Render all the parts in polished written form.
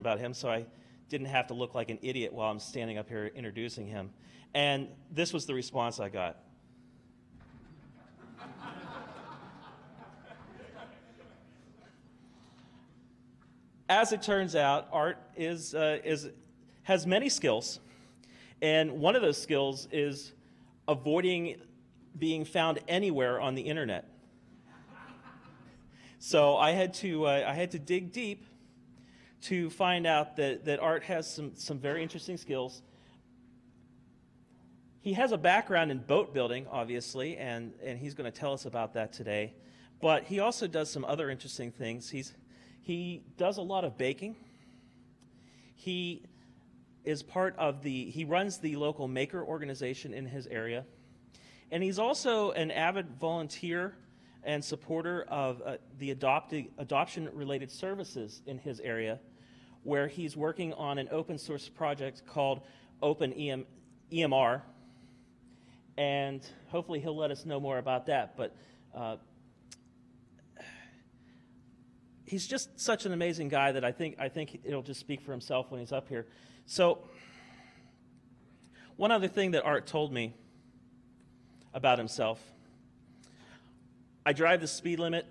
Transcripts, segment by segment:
about him, so I didn't have to look like an idiot while I'm standing up here introducing him. And this was the response I got. As it turns out, Art has many skills, and one of those skills is avoiding being found anywhere on the internet. So I had to dig deep to find out that Art has some very interesting skills. He has a background in boat building, obviously, and he's going to tell us about that today. But he also does some other interesting things. He does a lot of baking. He runs the local maker organization in his area. And he's also an avid volunteer and supporter of the adoption-related services in his area, where he's working on an open source project called Open EMR. And hopefully he'll let us know more about that. But he's just such an amazing guy that I think it'll just speak for himself when he's up here. So one other thing that Art told me about himself: I drive the speed limit,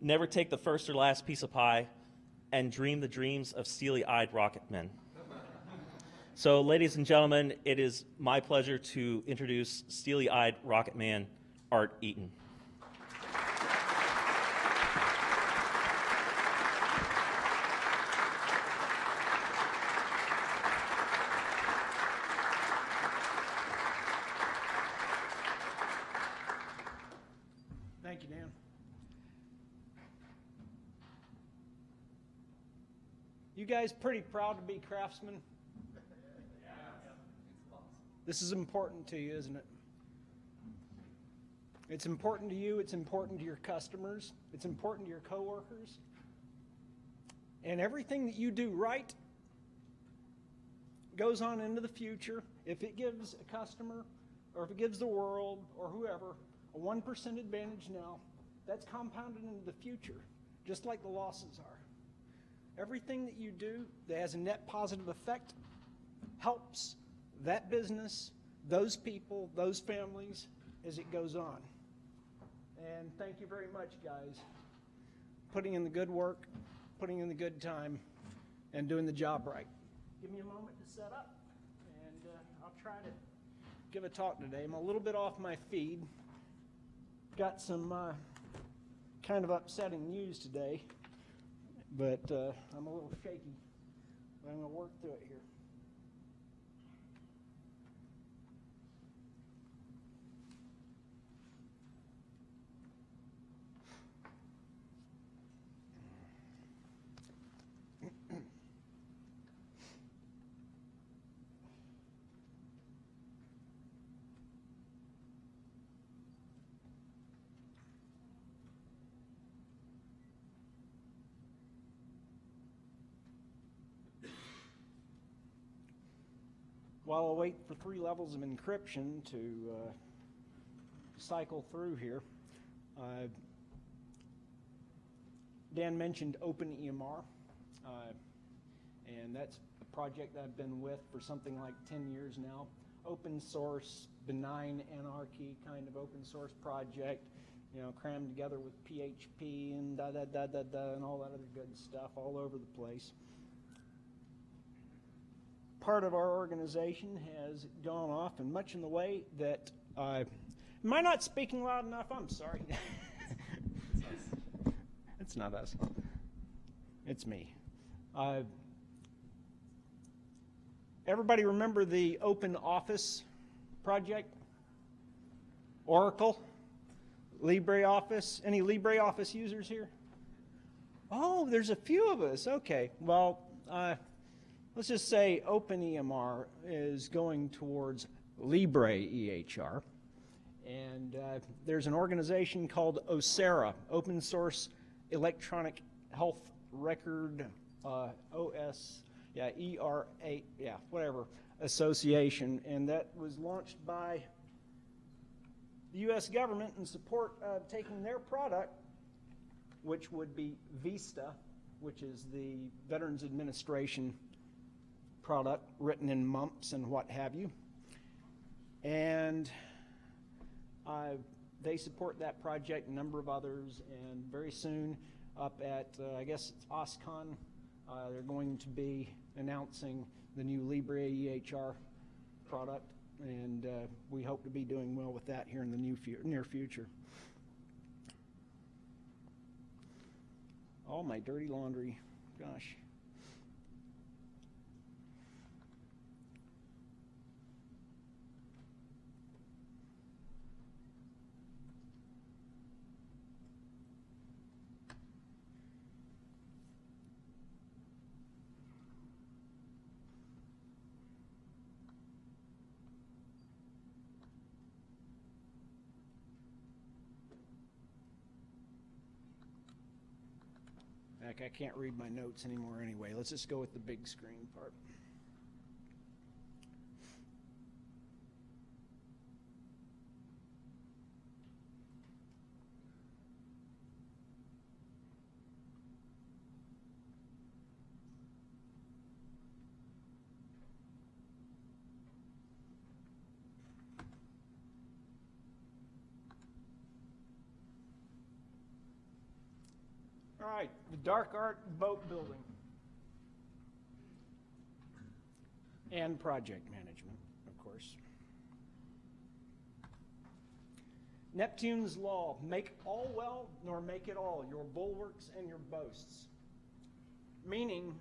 never take the first or last piece of pie, and dream the dreams of steely-eyed rocket men. So, ladies and gentlemen, it is my pleasure to introduce steely-eyed rocket man Art Eaton. Thank you, Dan. You guys pretty proud to be craftsmen? This is important to you, isn't it? It's important to you, it's important to your customers, it's important to your coworkers. And everything that you do right goes on into the future. If it gives a customer, or if it gives the world, or whoever, a 1% advantage now, that's compounded into the future, just like the losses are. Everything that you do that has a net positive effect helps that business, those people, those families, as it goes on. And thank you very much, guys. Putting in the good work, putting in the good time, and doing the job right. Give me a moment to set up, and I'll try to give a talk today. I'm a little bit off my feed. Got some kind of upsetting news today, but I'm a little shaky. But I'm going to work through it here. While I wait for 3 levels of encryption to cycle through here, Dan mentioned Open EMR, and that's a project I've been with for something like 10 years now. Open source, benign anarchy kind of open source project, crammed together with PHP and and all that other good stuff all over the place. Part of our organization has gone off in much in the way that am I not speaking loud enough? I'm sorry. It's not us. It's me. Everybody remember the Open Office project? Oracle? LibreOffice? Any LibreOffice users here? Oh, there's a few of us. Okay. Well, let's just say OpenEMR is going towards LibreEHR. And there's an organization called OSERA, Open Source Electronic Health Record, Association. And that was launched by the U.S. government in support of taking their product, which would be Vista, which is the Veterans Administration product written in mumps and what have you. And they support that project, a number of others, and very soon up at, I guess it's OSCON, they're going to be announcing the new Libre EHR product, and we hope to be doing well with that here in the near future. All my dirty laundry, gosh. Heck, I can't read my notes anymore anyway. Let's just go with the big screen part. All right, the dark art boat building and project management, of course. Neptune's law, make all well, nor make it all, your bulwarks and your boasts. Meaning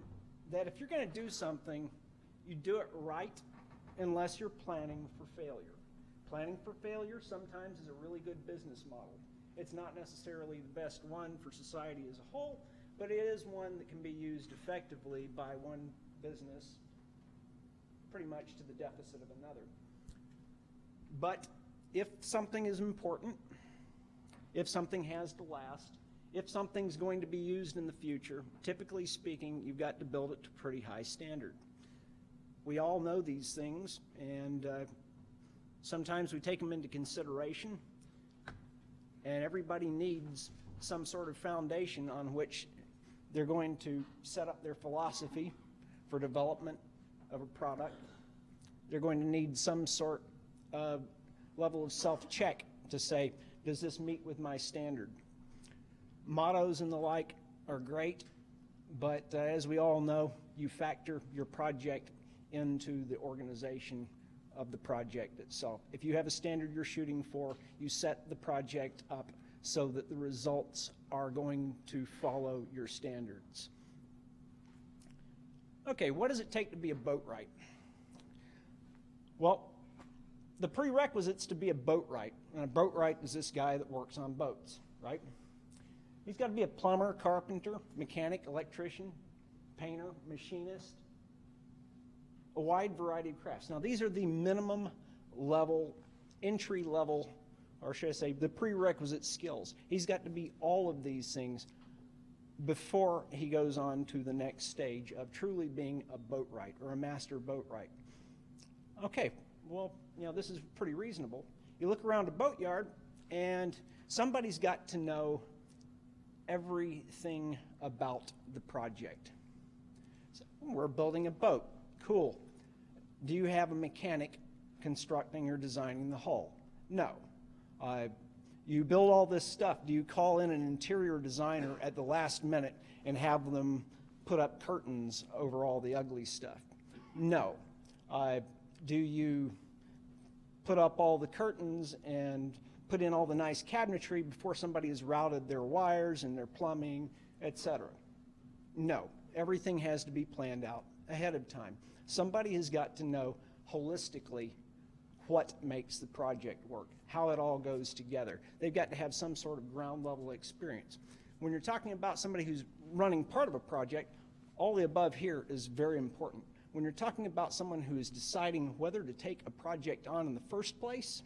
that if you're going to do something, you do it right unless you're planning for failure. Planning for failure sometimes is a really good business model. It's not necessarily the best one for society as a whole, but it is one that can be used effectively by one business pretty much to the deficit of another. But if something is important, if something has to last, if something's going to be used in the future, typically speaking, you've got to build it to a pretty high standard. We all know these things, and sometimes we take them into consideration. And everybody needs some sort of foundation on which they're going to set up their philosophy for development of a product. They're going to need some sort of level of self-check to say, does this meet with my standard? Mottos and the like are great, but as we all know, you factor your project into the organization of the project itself. If you have a standard you're shooting for, you set the project up so that the results are going to follow your standards. Okay, what does it take to be a boatwright? Well, the prerequisites to be a boatwright, and a boatwright is this guy that works on boats, right? He's got to be a plumber, carpenter, mechanic, electrician, painter, machinist, a wide variety of crafts. Now, these are the minimum level, entry level, or should I say, the prerequisite skills. He's got to be all of these things before he goes on to the next stage of truly being a boatwright or a master boatwright. Okay, well, this is pretty reasonable. You look around a boatyard, and somebody's got to know everything about the project. So, we're building a boat. Cool. Do you have a mechanic constructing or designing the hull? No. You build all this stuff. Do you call in an interior designer at the last minute and have them put up curtains over all the ugly stuff? No. Do you put up all the curtains and put in all the nice cabinetry before somebody has routed their wires and their plumbing, etc.? No. Everything has to be planned out ahead of time. Somebody has got to know holistically what makes the project work, how it all goes together. They've got to have some sort of ground level experience. When you're talking about somebody who's running part of a project, all the above here is very important. When you're talking about someone who is deciding whether to take a project on in the first place,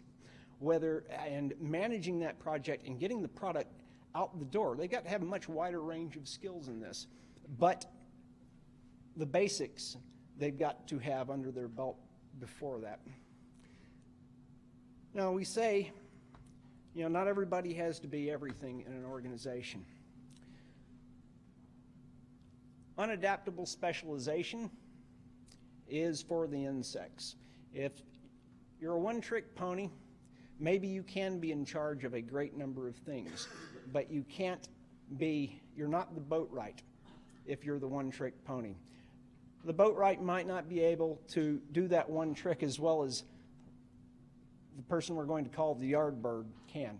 and managing that project and getting the product out the door, they've got to have a much wider range of skills in this. But the basics they've got to have under their belt before that. Now, we say, not everybody has to be everything in an organization. unadaptable specialization is for the insects. If you're a one-trick pony, maybe you can be in charge of a great number of things, but you're not the boatwright if you're the one-trick pony. The boatwright might not be able to do that one trick as well as the person we're going to call the yard bird can.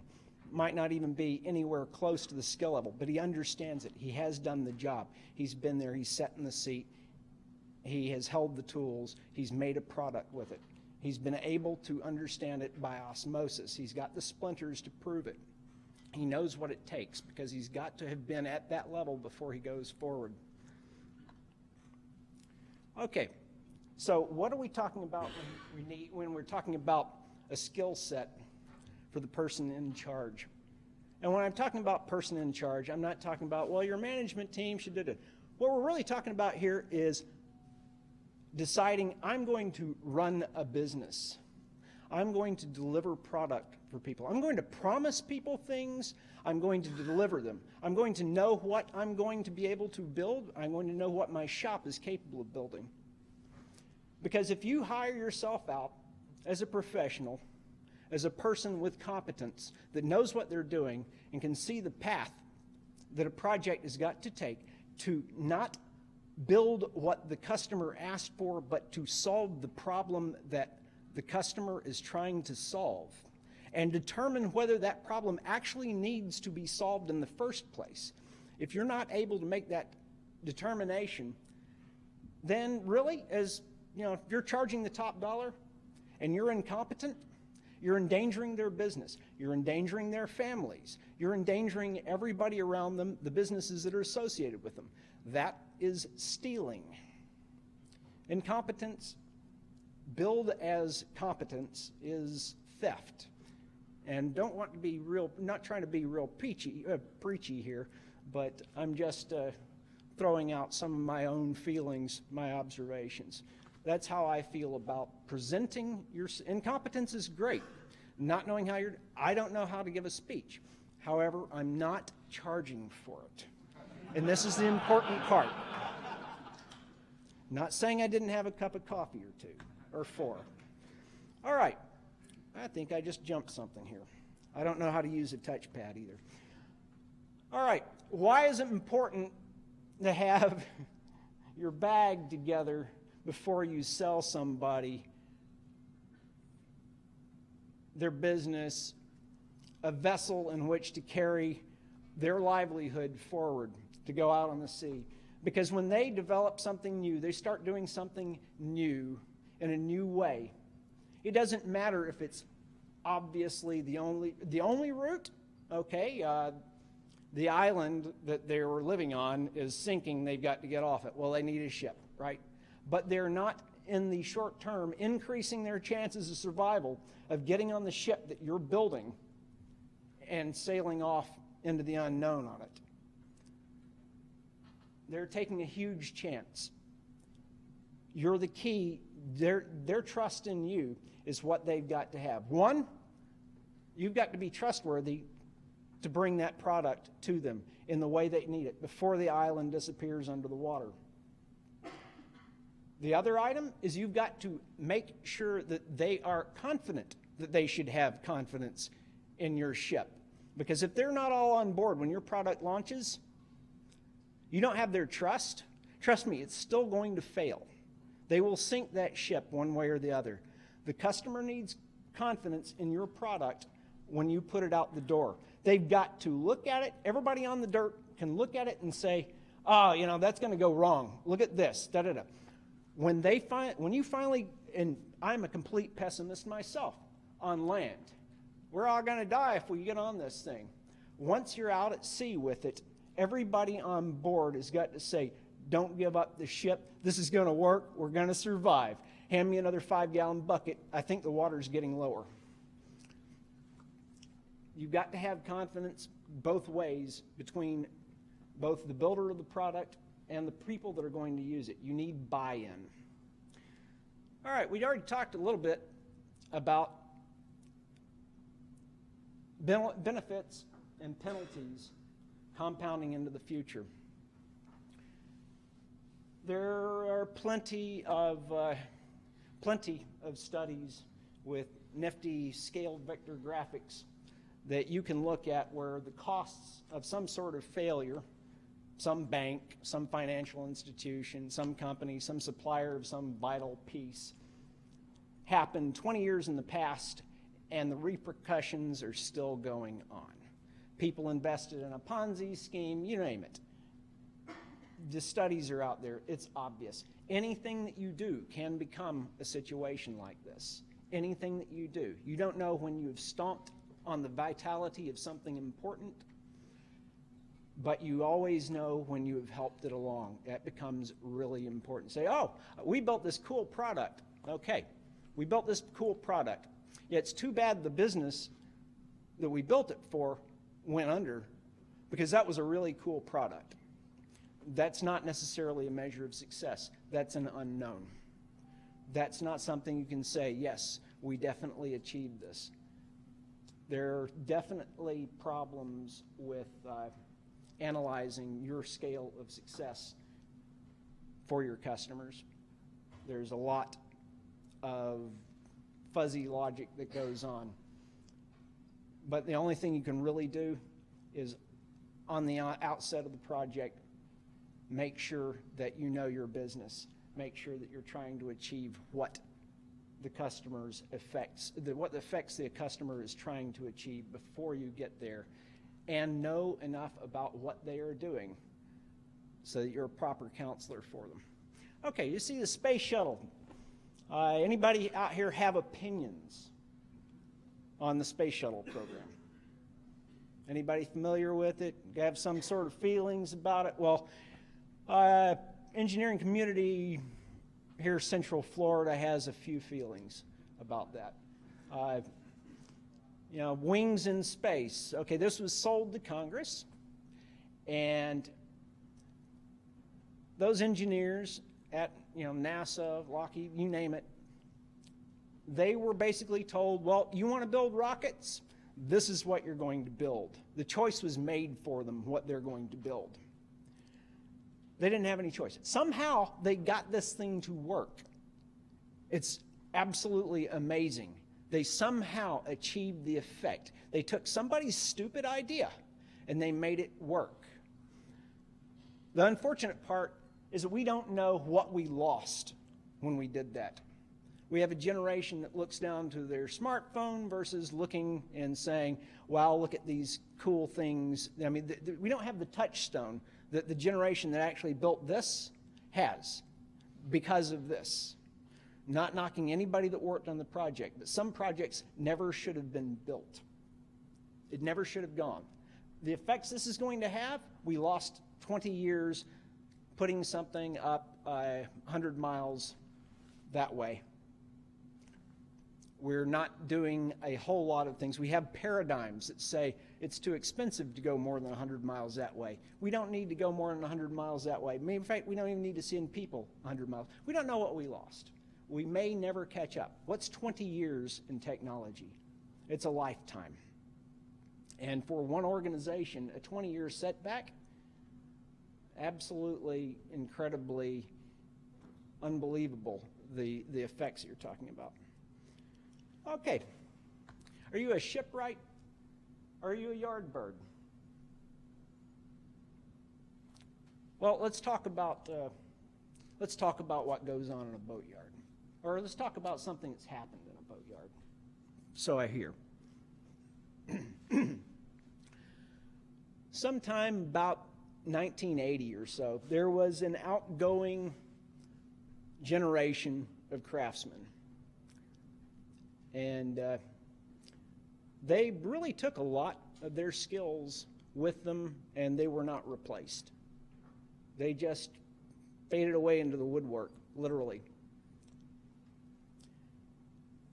Might not even be anywhere close to the skill level, but he understands it. He has done the job. He's been there, he's sat in the seat, he has held the tools, he's made a product with it. He's been able to understand it by osmosis. He's got the splinters to prove it. He knows what it takes because he's got to have been at that level before he goes forward. Okay, so what are we talking about when we're talking about a skill set for the person in charge? And when I'm talking about person in charge, I'm not talking about, well, your management team should do it. What we're really talking about here is deciding I'm going to run a business. I'm going to deliver product for people. I'm going to promise people things. I'm going to deliver them. I'm going to know what I'm going to be able to build. I'm going to know what my shop is capable of building. Because if you hire yourself out as a professional, as a person with competence that knows what they're doing and can see the path that a project has got to take to not build what the customer asked for, but to solve the problem that the customer is trying to solve, and determine whether that problem actually needs to be solved in the first place. If you're not able to make that determination, then really, as you know, if you're charging the top dollar and you're incompetent, you're endangering their business. You're endangering their families. You're endangering everybody around them, the businesses that are associated with them. That is stealing. Incompetence, billed as competence, is theft. And don't want to be real, not trying to be real preachy here, but I'm just throwing out some of my own feelings, my observations. That's how I feel about presenting your incompetence is great. Not knowing how I don't know how to give a speech. However, I'm not charging for it. And this is the important part. Not saying I didn't have a cup of coffee or two, or four. All right. I think I just jumped something here. I don't know how to use a touchpad either. All right. Why is it important to have your bag together before you sell somebody their business, a vessel in which to carry their livelihood forward, to go out on the sea? Because when they develop something new, they start doing something new in a new way. It doesn't matter if it's obviously the only route. Okay, the island that they were living on is sinking. They've got to get off it. Well, they need a ship, right? But they're not, in the short term, increasing their chances of survival of getting on the ship that you're building and sailing off into the unknown on it. They're taking a huge chance. You're the key. Their trust in you is what they've got to have. One, you've got to be trustworthy to bring that product to them in the way they need it before the island disappears under the water. The other item is you've got to make sure that they are confident that they should have confidence in your ship. Because if they're not all on board when your product launches, you don't have their trust, trust me, it's still going to fail. They will sink that ship one way or the other. The customer needs confidence in your product when you put it out the door. They've got to look at it. Everybody on the dirt can look at it and say, oh, you know, that's going to go wrong. Look at this, da-da-da. When you finally, and I'm a complete pessimist myself on land. We're all going to die if we get on this thing. Once you're out at sea with it, everybody on board has got to say, don't give up the ship. This is going to work. We're going to survive. Hand me another 5-gallon bucket. I think the water's getting lower. You've got to have confidence both ways between both the builder of the product and the people that are going to use it. You need buy-in. All right, we already talked a little bit about benefits and penalties compounding into the future. There are plenty of studies with nifty scaled vector graphics that you can look at where the costs of some sort of failure, some bank, some financial institution, some company, some supplier of some vital piece, happened 20 years in the past, and the repercussions are still going on. People invested in a Ponzi scheme, you name it. The studies are out there. It's obvious. Anything that you do can become a situation like this. Anything that you do. You don't know when you've stomped on the vitality of something important, but you always know when you have helped it along. That becomes really important. Say, oh, we built this cool product. Okay, we built this cool product. Yeah, it's too bad the business that we built it for went under, because that was a really cool product. That's not necessarily a measure of success. That's an unknown. That's not something you can say, yes, we definitely achieved this. There are definitely problems with analyzing your scale of success for your customers. There's a lot of fuzzy logic that goes on. But the only thing you can really do is, on the outset of the project, make sure that you know your business. Make sure that you're trying to achieve what the customer's effects, what the effects the customer is trying to achieve before you get there, and know enough about what they are doing so that you're a proper counselor for them. Okay, you see the space shuttle. Anybody out here have opinions on the space shuttle program? Anybody familiar with it? Have some sort of feelings about it? Well, engineering community here, Central Florida, has a few feelings about that. You know, wings in space. Okay, this was sold to Congress, and those engineers at, NASA, Lockheed, you name it, they were basically told, well, you want to build rockets? This is what you're going to build. The choice was made for them, what they're going to build. They didn't have any choice. Somehow they got this thing to work. It's absolutely amazing. They somehow achieved the effect. They took somebody's stupid idea and they made it work. The unfortunate part is that we don't know what we lost when we did that. We have a generation that looks down to their smartphone versus looking and saying, wow, look at these cool things. I mean, we don't have the touchstone that the generation that actually built this has because of this. Not knocking anybody that worked on the project, but some projects never should have been built. It never should have gone. The effects this is going to have, we lost 20 years putting something up 100 miles that way. We're not doing a whole lot of things. We have paradigms that say it's too expensive to go more than 100 miles that way. We don't need to go more than 100 miles that way. In fact, we don't even need to send people 100 miles. We don't know what we lost. We may never catch up. What's 20 years in technology? It's a lifetime. And for one organization, a 20-year setback, absolutely, incredibly unbelievable, the effects that you're talking about. Okay, are you a shipwright or are you a yard bird? Well, let's talk about what goes on in a boatyard, or let's talk about something that's happened in a boatyard. So I hear. Sometime about 1980 or so, there was an outgoing generation of craftsmen. And they really took a lot of their skills with them, and they were not replaced. They just faded away into the woodwork, literally.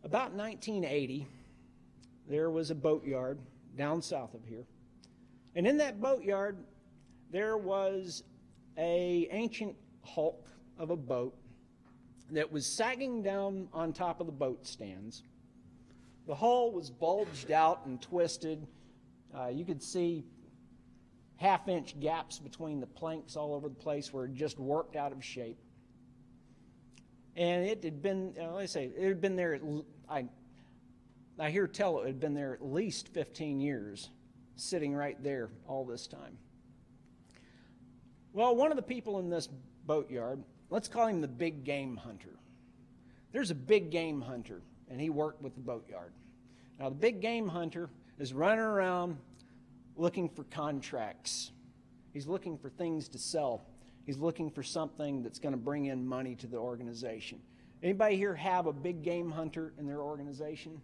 About 1980, there was a boatyard down south of here. And in that boatyard, there was an ancient hulk of a boat that was sagging down on top of the boat stands. The hull was bulged out and twisted. You could see half-inch gaps between the planks all over the place where it just worked out of shape. And it had been, like I say, it had been there, I hear tell it had been there at least 15 years, sitting right there all this time. Well, one of the people in this boatyard, let's call him the big game hunter. There's a big game hunter, and he worked with the boatyard. Now, the big game hunter is running around looking for contracts. He's looking for things to sell. He's looking for something that's going to bring in money to the organization. Anybody here have a big game hunter in their organization?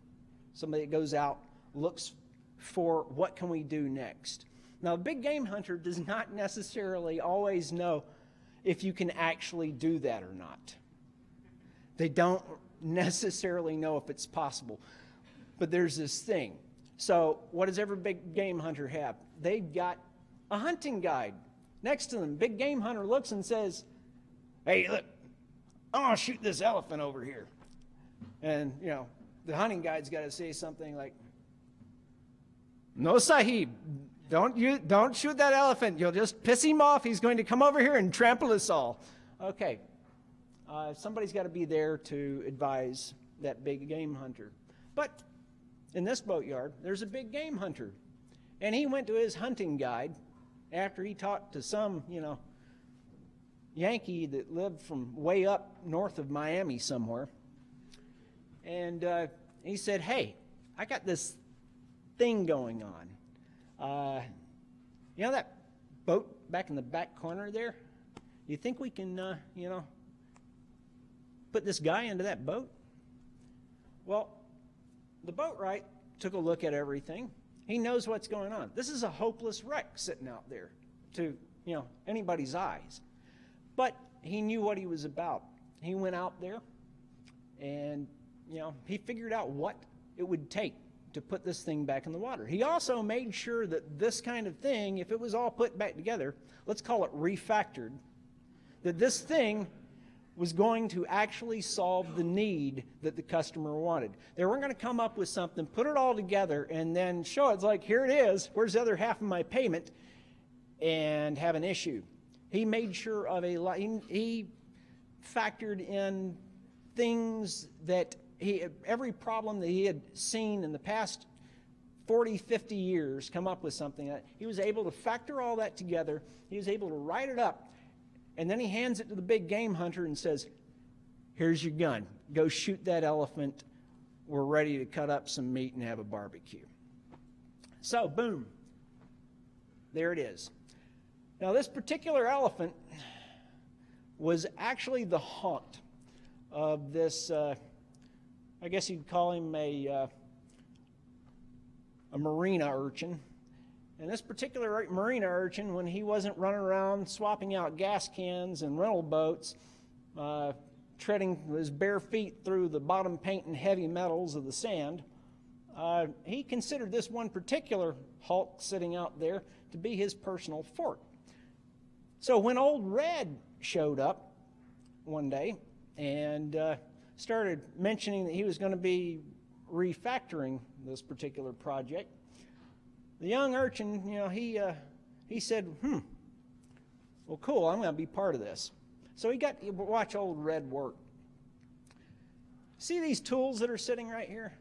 Somebody that goes out, looks for what can we do next. Now, a big game hunter does not necessarily always know if you can actually do that or not. They don't necessarily know if it's possible. But there's this thing. So what does every big game hunter have? They've got a hunting guide next to them. Big game hunter looks and says, hey, look, I want to shoot this elephant over here. And, you know, the hunting guide's got to say something like, no, sahib, don't shoot that elephant. You'll just piss him off. He's going to come over here and trample us all. Okay. Somebody's got to be there to advise that big game hunter. But in this boatyard, there's a big game hunter. And he went to his hunting guide after he talked to some, Yankee that lived from way up north of Miami somewhere. And he said, hey, I got this thing going on. You know that boat back in the back corner there? You think we can, put this guy into that boat? Well, the boatwright took a look at everything. He knows what's going on. This is a hopeless wreck sitting out there to, anybody's eyes. But he knew what he was about. He went out there and, he figured out what it would take to put this thing back in the water. He also made sure that this kind of thing, if it was all put back together, let's call it refactored, that this thing was going to actually solve the need that the customer wanted. They weren't going to come up with something, put it all together, and then show it's like, here it is, where's the other half of my payment, and have an issue. He made sure of he factored in things that every problem that he had seen in the past 40, 50 years, come up with something that he was able to factor all that together. He was able to write it up. And then he hands it to the big game hunter and says, here's your gun. Go shoot that elephant. We're ready to cut up some meat and have a barbecue. So, boom. There it is. Now, this particular elephant was actually the haunt of this, I guess you'd call him a marina urchin. And this particular marina urchin, when he wasn't running around swapping out gas cans and rental boats, treading his bare feet through the bottom paint and heavy metals of the sand, he considered this one particular hulk sitting out there to be his personal fort. So when Old Red showed up one day and started mentioning that he was going to be refactoring this particular project, the young urchin, he said, well, cool, I'm going to be part of this. So he got to watch Old Red work. See these tools that are sitting right here?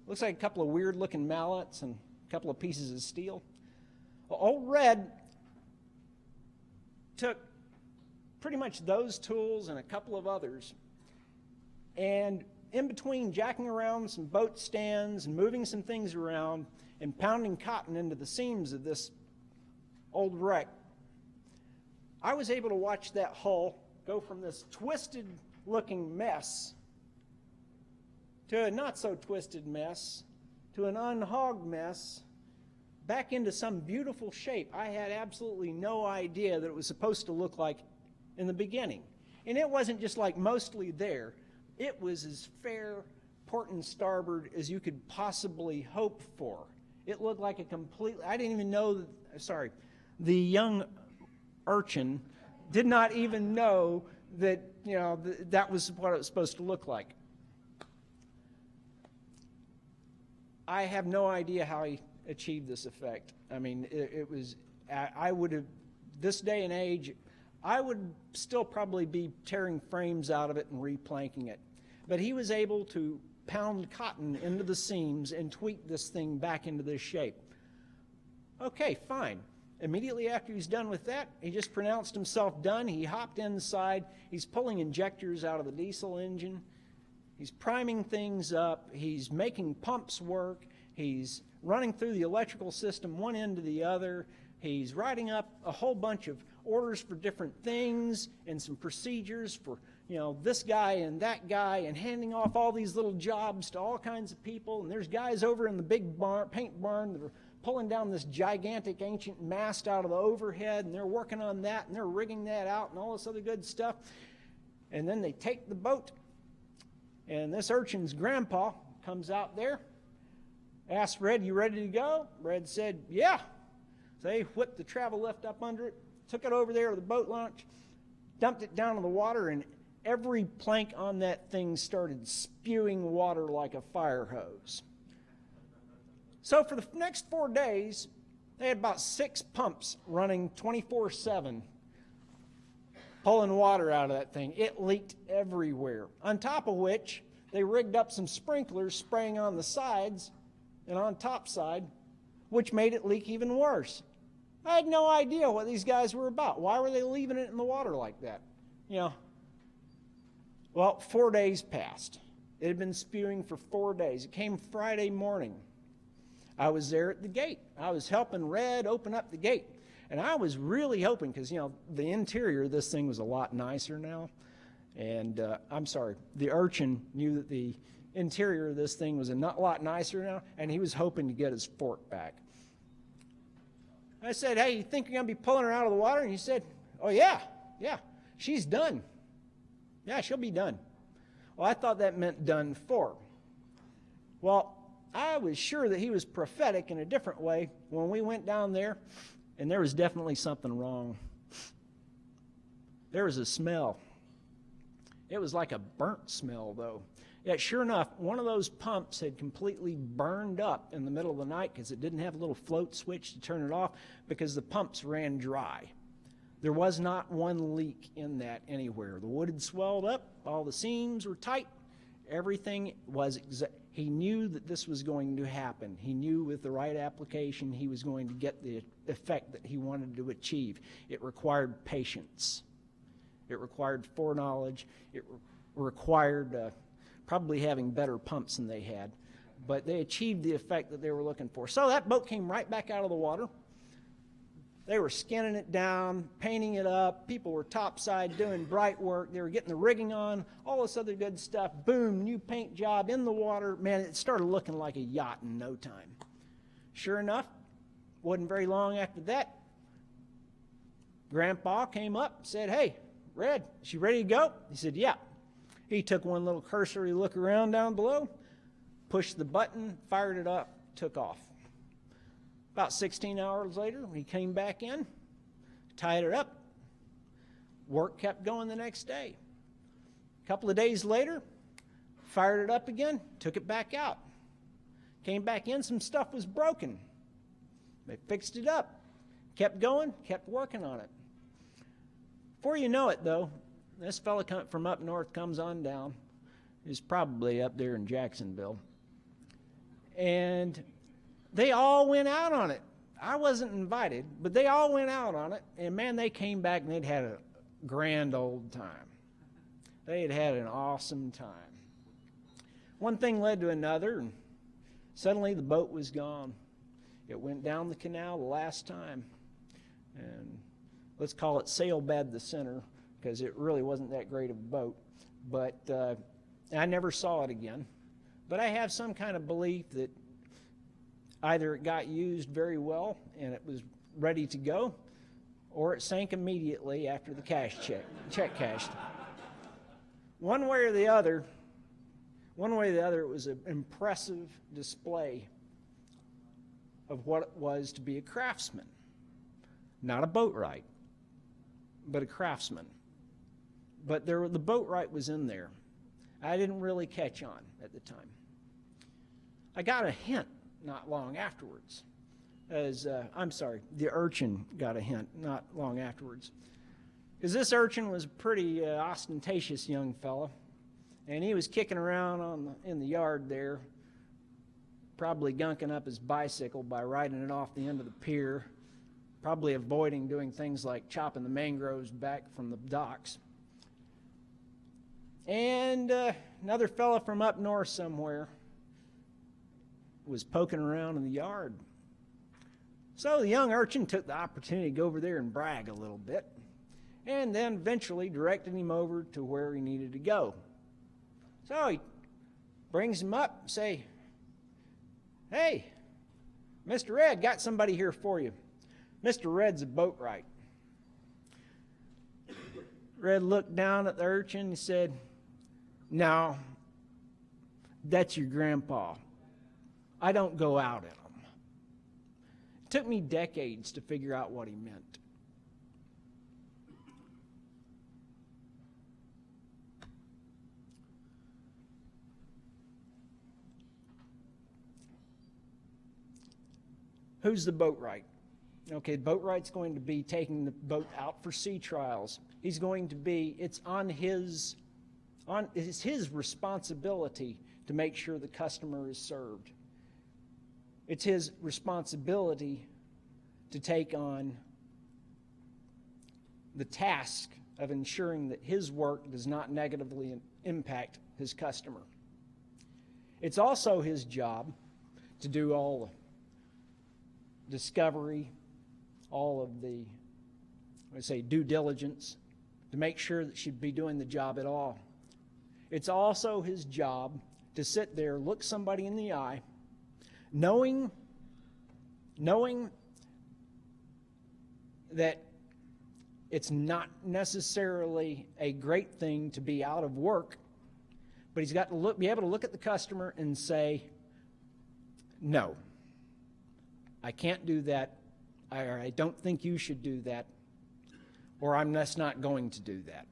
Looks like a couple of weird-looking mallets and a couple of pieces of steel. Well, Old Red took pretty much those tools and a couple of others, and in between jacking around some boat stands and moving some things around, and pounding cotton into the seams of this old wreck, I was able to watch that hull go from this twisted-looking mess to a not-so-twisted mess to an unhogged mess back into some beautiful shape I had absolutely no idea that it was supposed to look like in the beginning. And it wasn't just like mostly there. It was as fair port and starboard as you could possibly hope for. It looked like a complete, I didn't even know, the young urchin did not even know that, that was what it was supposed to look like. I have no idea how he achieved this effect. I mean, it was I would have, this day and age, I would still probably be tearing frames out of it and replanking it. But he was able to pound cotton into the seams and tweak this thing back into this shape. Okay, fine. Immediately after he's done with that, he just pronounced himself done. He hopped inside. He's pulling injectors out of the diesel engine. He's priming things up. He's making pumps work. He's running through the electrical system one end to the other. He's writing up a whole bunch of orders for different things and some procedures for, this guy and that guy, and handing off all these little jobs to all kinds of people. And there's guys over in the big paint barn that are pulling down this gigantic ancient mast out of the overhead, and they're working on that, and they're rigging that out and all this other good stuff. And then they take the boat, and this urchin's grandpa comes out there, asked Red, "You ready to go?" Red said, "Yeah." So they whipped the travel lift up under it, took it over there to the boat launch, dumped it down in the water, and every plank on that thing started spewing water like a fire hose. So for the next 4 days, they had about 6 pumps running 24/7, pulling water out of that thing. It leaked everywhere. On top of which, they rigged up some sprinklers spraying on the sides and on top side, which made it leak even worse. I had no idea what these guys were about. Why were they leaving it in the water like that? Well, 4 days passed. It had been spewing for 4 days. It came Friday morning. I was there at the gate. I was helping Red open up the gate. And I was really hoping, because, the interior of this thing was a lot nicer now. And the urchin knew that the interior of this thing was a lot nicer now, and he was hoping to get his fork back. I said, "Hey, you think you're going to be pulling her out of the water?" And he said, "Oh, yeah, she's done. Yeah, she'll be done." Well, I thought that meant done for. Well, I was sure that he was prophetic in a different way when we went down there, and there was definitely something wrong. There was a smell. It was like a burnt smell, though. Yet, sure enough, one of those pumps had completely burned up in the middle of the night because it didn't have a little float switch to turn it off, because the pumps ran dry. There was not one leak in that anywhere. The wood had swelled up. All the seams were tight. Everything was he knew that this was going to happen. He knew with the right application he was going to get the effect that he wanted to achieve. It required patience. It required foreknowledge. It required probably having better pumps than they had. But they achieved the effect that they were looking for. So that boat came right back out of the water. They were skinning it down, painting it up. People were topside doing bright work. They were getting the rigging on, all this other good stuff. Boom, new paint job in the water. Man, it started looking like a yacht in no time. Sure enough, wasn't very long after that, Grandpa came up and said, "Hey, Red, is she ready to go?" He said, "Yeah." He took one little cursory look around down below, pushed the button, fired it up, took off. About 16 hours later, he came back in, tied it up. Work kept going the next day. A couple of days later, fired it up again, took it back out. Came back in, some stuff was broken. They fixed it up, kept going, kept working on it. Before you know it, though, this fella from up north comes on down. He's probably up there in Jacksonville. And they all went out on it. I wasn't invited, but they all went out on it. And man, they came back and they'd had a grand old time. They had had an awesome time. One thing led to another, and suddenly the boat was gone. It went down the canal the last time. And let's call it sail bad the center, because it really wasn't that great of a boat. But I never saw it again. But I have some kind of belief that either it got used very well and it was ready to go, or it sank immediately after the check cashed. One way or the other, it was an impressive display of what it was to be a craftsman. Not a boatwright, but a craftsman. But the boatwright was in there. I didn't really catch on at the time. I got a hint not long afterwards the urchin got a hint not long afterwards. Because this urchin was a pretty ostentatious young fella, and he was kicking around in the yard there, probably gunking up his bicycle by riding it off the end of the pier, probably avoiding doing things like chopping the mangroves back from the docks. And another fella from up north somewhere was poking around in the yard. So the young urchin took the opportunity to go over there and brag a little bit, and then eventually directed him over to where he needed to go. So he brings him up and say, "Hey, Mr. Red, got somebody here for you. Mr. Red's a boatwright." Red looked down at the urchin and said, "No, that's your grandpa. I don't go out in them." It took me decades to figure out what he meant. Who's the boatwright? Okay, the boatwright's going to be taking the boat out for sea trials. It's his responsibility to make sure the customer is served. It's his responsibility to take on the task of ensuring that his work does not negatively impact his customer. It's also his job to do all the discovery, all of the, due diligence, to make sure that she'd be doing the job at all. It's also his job to sit there, look somebody in the eye, knowing that it's not necessarily a great thing to be out of work, but he's got to be able to look at the customer and say, "No, I can't do that, or I don't think you should do that, or I'm just not going to do that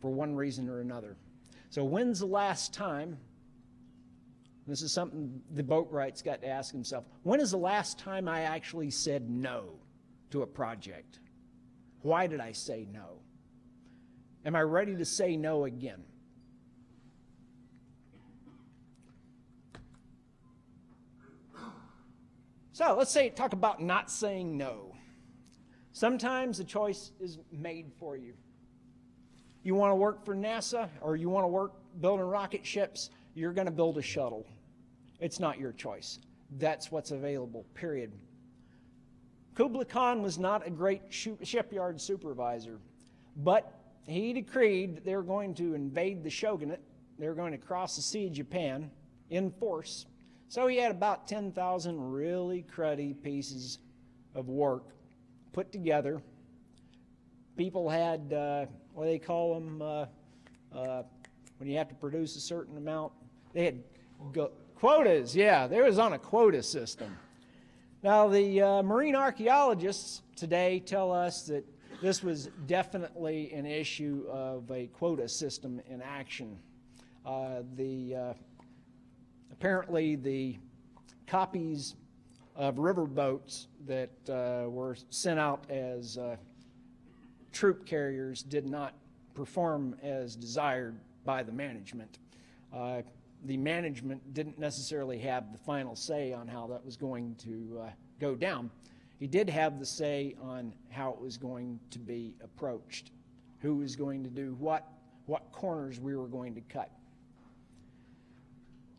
for one reason or another." So when's the last time, this is something the boatwright's got to ask himself, when is the last time I actually said no to a project? Why did I say no? Am I ready to say no again? So let's talk about not saying no. Sometimes the choice is made for you. You want to work for NASA, or you want to work building rocket ships, you're going to build a shuttle. It's not your choice. That's what's available, period. Kublai Khan was not a great shipyard supervisor, but he decreed that they were going to invade the shogunate. They were going to cross the Sea of Japan in force. So he had about 10,000 really cruddy pieces of work put together. People had, what do they call them, when you have to produce a certain amount? They had quotas, yeah, they was on a quota system. Now, the marine archaeologists today tell us that this was definitely an issue of a quota system in action. Apparently, the copies of riverboats that were sent out as troop carriers did not perform as desired by the management. The management didn't necessarily have the final say on how that was going to go down. He did have the say on how it was going to be approached, who was going to do what corners we were going to cut.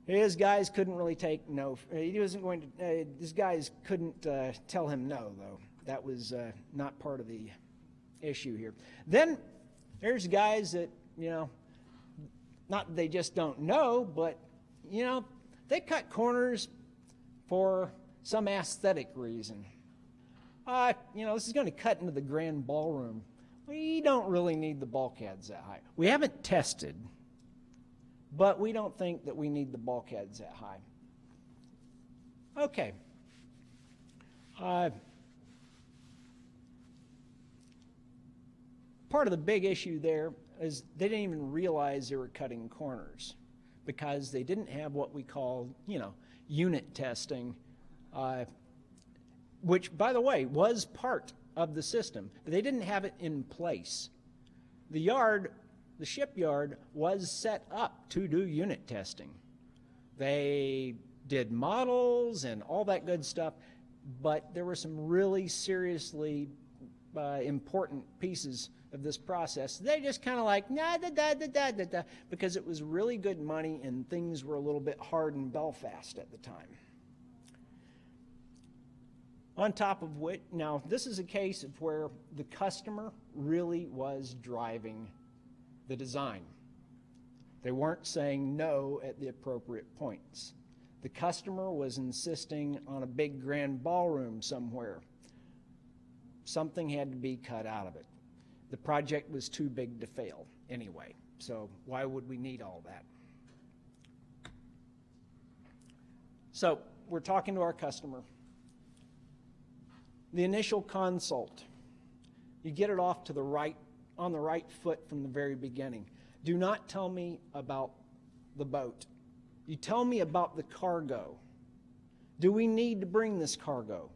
His guys couldn't really take no. He wasn't going to. His guys couldn't tell him no, though. That was not part of the issue here. Then there's guys that, not that they just don't know, but, they cut corners for some aesthetic reason. This is going to cut into the grand ballroom. We don't really need the bulkheads that high. We haven't tested, but we don't think that we need the bulkheads that high. Okay. Part of the big issue there is they didn't even realize they were cutting corners because they didn't have what we call, unit testing which, by the way, was part of the system, but they didn't have it in place. The shipyard was set up to do unit testing. They did models and all that good stuff, but there were some really seriously important pieces of this process. They just kind of like, nah, da, da, da, da, da, da, because it was really good money and things were a little bit hard in Belfast at the time. On top of which, now this is a case of where the customer really was driving the design. They weren't saying no at the appropriate points. The customer was insisting on a big grand ballroom somewhere. Something had to be cut out of it. The project was too big to fail anyway, so why would we need all that? So we're talking to our customer. The initial consult, you get it off to the right, on the right foot from the very beginning. Do not tell me about the boat. You tell me about the cargo. Do we need to bring this cargo?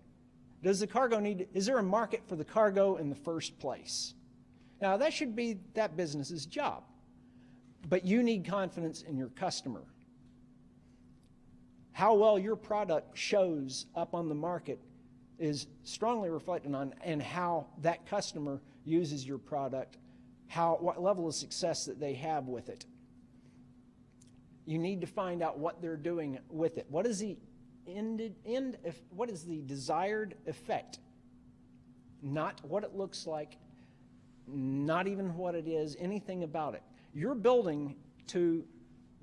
Does the cargo is there a market for the cargo in the first place? Now that should be that business's job, but you need confidence in your customer. How well your product shows up on the market is strongly reflected on and how that customer uses your product, what level of success that they have with it. You need to find out what they're doing with it. What is the what is the desired effect? Not what it looks like, not even what it is, anything about it. You're building to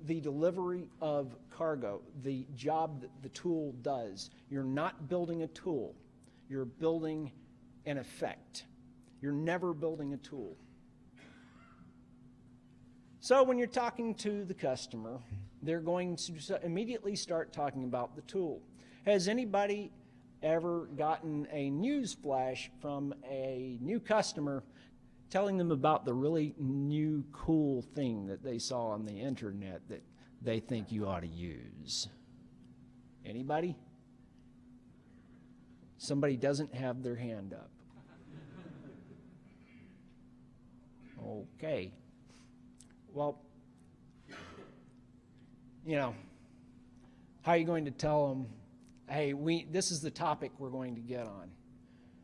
the delivery of cargo, the job that the tool does. You're not building a tool. You're building an effect. You're never building a tool. So when you're talking to the customer, they're going to immediately start talking about the tool. Has anybody ever gotten a news flash from a new customer telling them about the really new cool thing that they saw on the internet that they think you ought to use? Anybody? Somebody doesn't have their hand up. Okay. Well, how are you going to tell them, hey, this is the topic we're going to get on?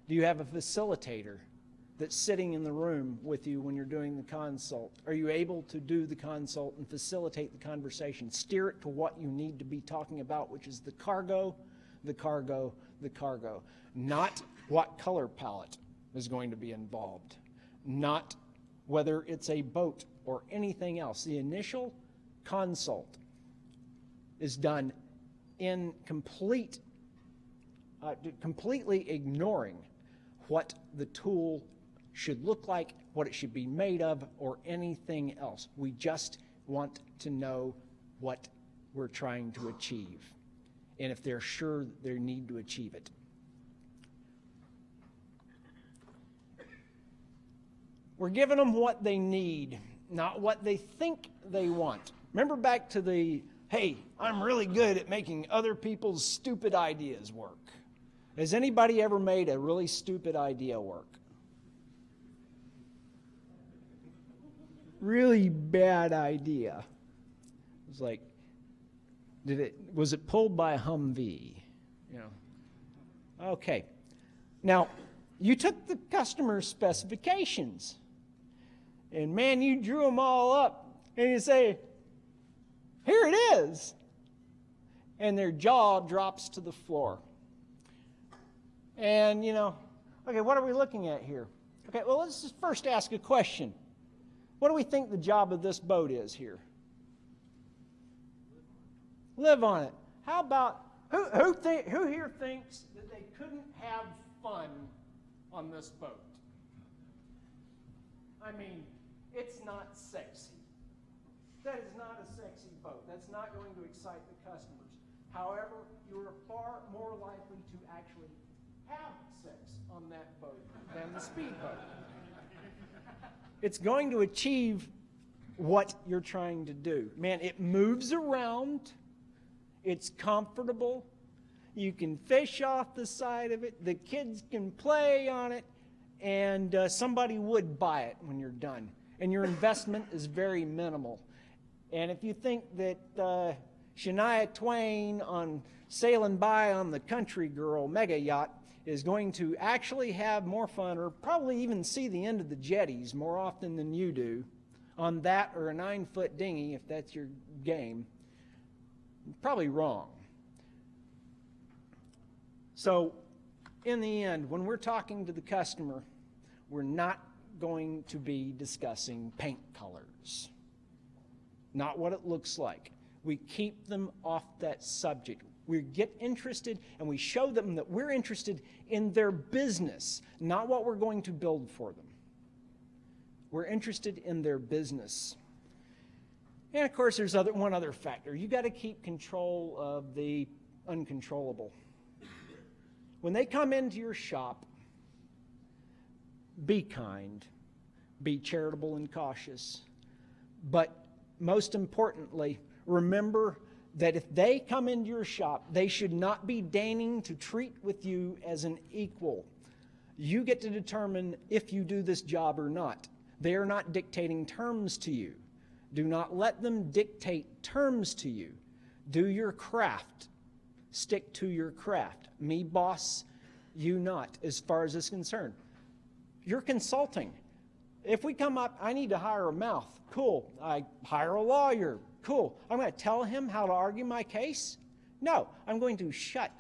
Do you have a facilitator that's sitting in the room with you when you're doing the consult? Are you able to do the consult and facilitate the conversation, steer it to what you need to be talking about, which is the cargo, the cargo, the cargo, not what color palette is going to be involved, not whether it's a boat or anything else. The initial consult is done in completely ignoring what the tool should look like, what it should be made of, or anything else. We just want to know what we're trying to achieve, and if they're sure they need to achieve it. We're giving them what they need, not what they think they want. Remember back to the, hey, I'm really good at making other people's stupid ideas work. Has anybody ever made a really stupid idea work? Really bad idea. It's like, was it pulled by a Humvee? Okay. Now, you took the customer's specifications, and man, you drew them all up, and you say, here it is. And their jaw drops to the floor. And, okay, what are we looking at here? Okay, well, let's just first ask a question. What do we think the job of this boat is here? Live on it. How about, who here thinks that they couldn't have fun on this boat? I mean, it's not sexy. That is not a sexy boat. That's not going to excite the customers. However, you are far more likely to actually have sex on that boat than the speedboat. It's going to achieve what you're trying to do. Man, it moves around. It's comfortable. You can fish off the side of it. The kids can play on it. And somebody would buy it when you're done. And your investment is very minimal. And if you think that Shania Twain on sailing by on the Country Girl mega yacht is going to actually have more fun, or probably even see the end of the jetties more often than you do, on that or a 9-foot dinghy, if that's your game, probably wrong. So, in the end, when we're talking to the customer, we're not going to be discussing paint colors. Not what it looks like. We keep them off that subject. We get interested and we show them that we're interested in their business, not what we're going to build for them. We're interested in their business. And of course, there's one other factor. You got to keep control of the uncontrollable. When they come into your shop, be kind, be charitable and cautious. But most importantly, remember that if they come into your shop, they should not be deigning to treat with you as an equal. You get to determine if you do this job or not. They are not dictating terms to you. Do not let them dictate terms to you. Do your craft. Stick to your craft. Me, boss, you not, as far as this is concerned. You're consulting. If we come up, I need to hire a mouth. Cool. I hire a lawyer. Cool. I'm going to tell him how to argue my case? No, I'm going to shut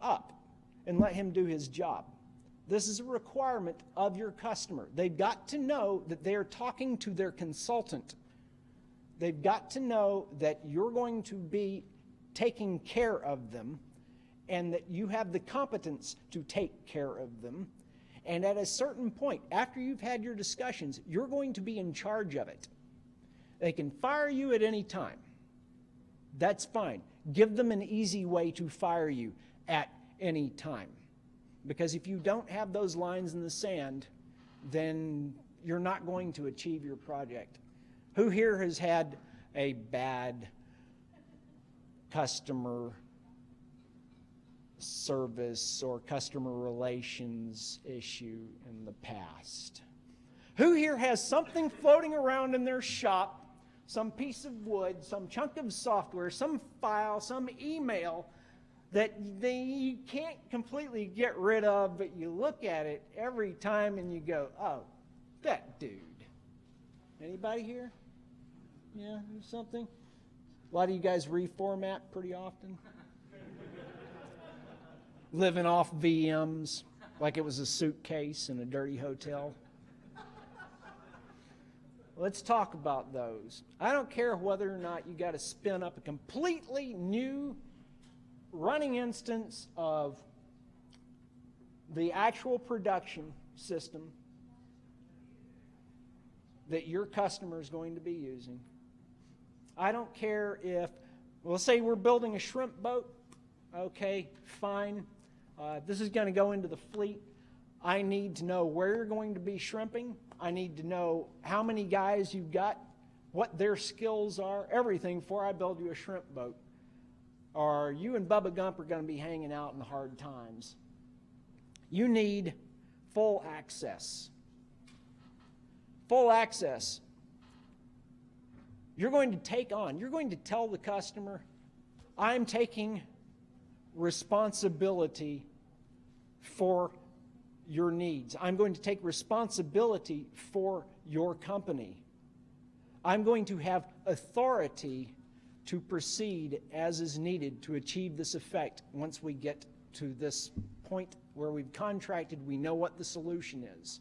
up and let him do his job. This is a requirement of your customer. They've got to know that they're talking to their consultant. They've got to know that you're going to be taking care of them and that you have the competence to take care of them. And at a certain point, after you've had your discussions, you're going to be in charge of it. They can fire you at any time. That's fine. Give them an easy way to fire you at any time. Because if you don't have those lines in the sand, then you're not going to achieve your project. Who here has had a bad customer service or customer relations issue in the past? Who here has something floating around in their shop, some piece of wood, some chunk of software, some file, some email that you can't completely get rid of, but you look at it every time and you go, oh, that dude. Anybody here? Yeah, something? A lot of you guys reformat pretty often. Living off VMs like it was a suitcase in a dirty hotel. Let's talk about those. I don't care whether or not you got to spin up a completely new running instance of the actual production system that your customer is going to be using. I don't care if, well, let's say we're building a shrimp boat. Okay, fine. This is going to go into the fleet. I need to know where you're going to be shrimping. I need to know how many guys you've got, what their skills are, everything before I build you a shrimp boat. Or you and Bubba Gump are going to be hanging out in the hard times. You need full access. Full access. You're going to tell the customer, I'm taking responsibility for your needs. I'm going to take responsibility for your company. I'm going to have authority to proceed as is needed to achieve this effect. Once we get to this point where we've contracted, we know what the solution is.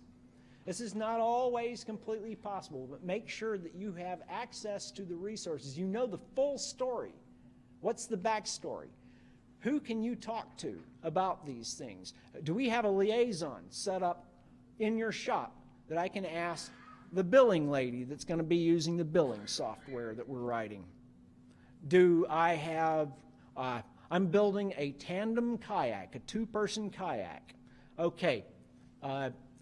This is not always completely possible, but make sure that you have access to the resources. You know the full story. What's the backstory? Who can you talk to about these things? Do we have a liaison set up in your shop that I can ask the billing lady that's going to be using the billing software that we're writing? Do I have, I'm building a tandem kayak, a 2-person kayak. Okay,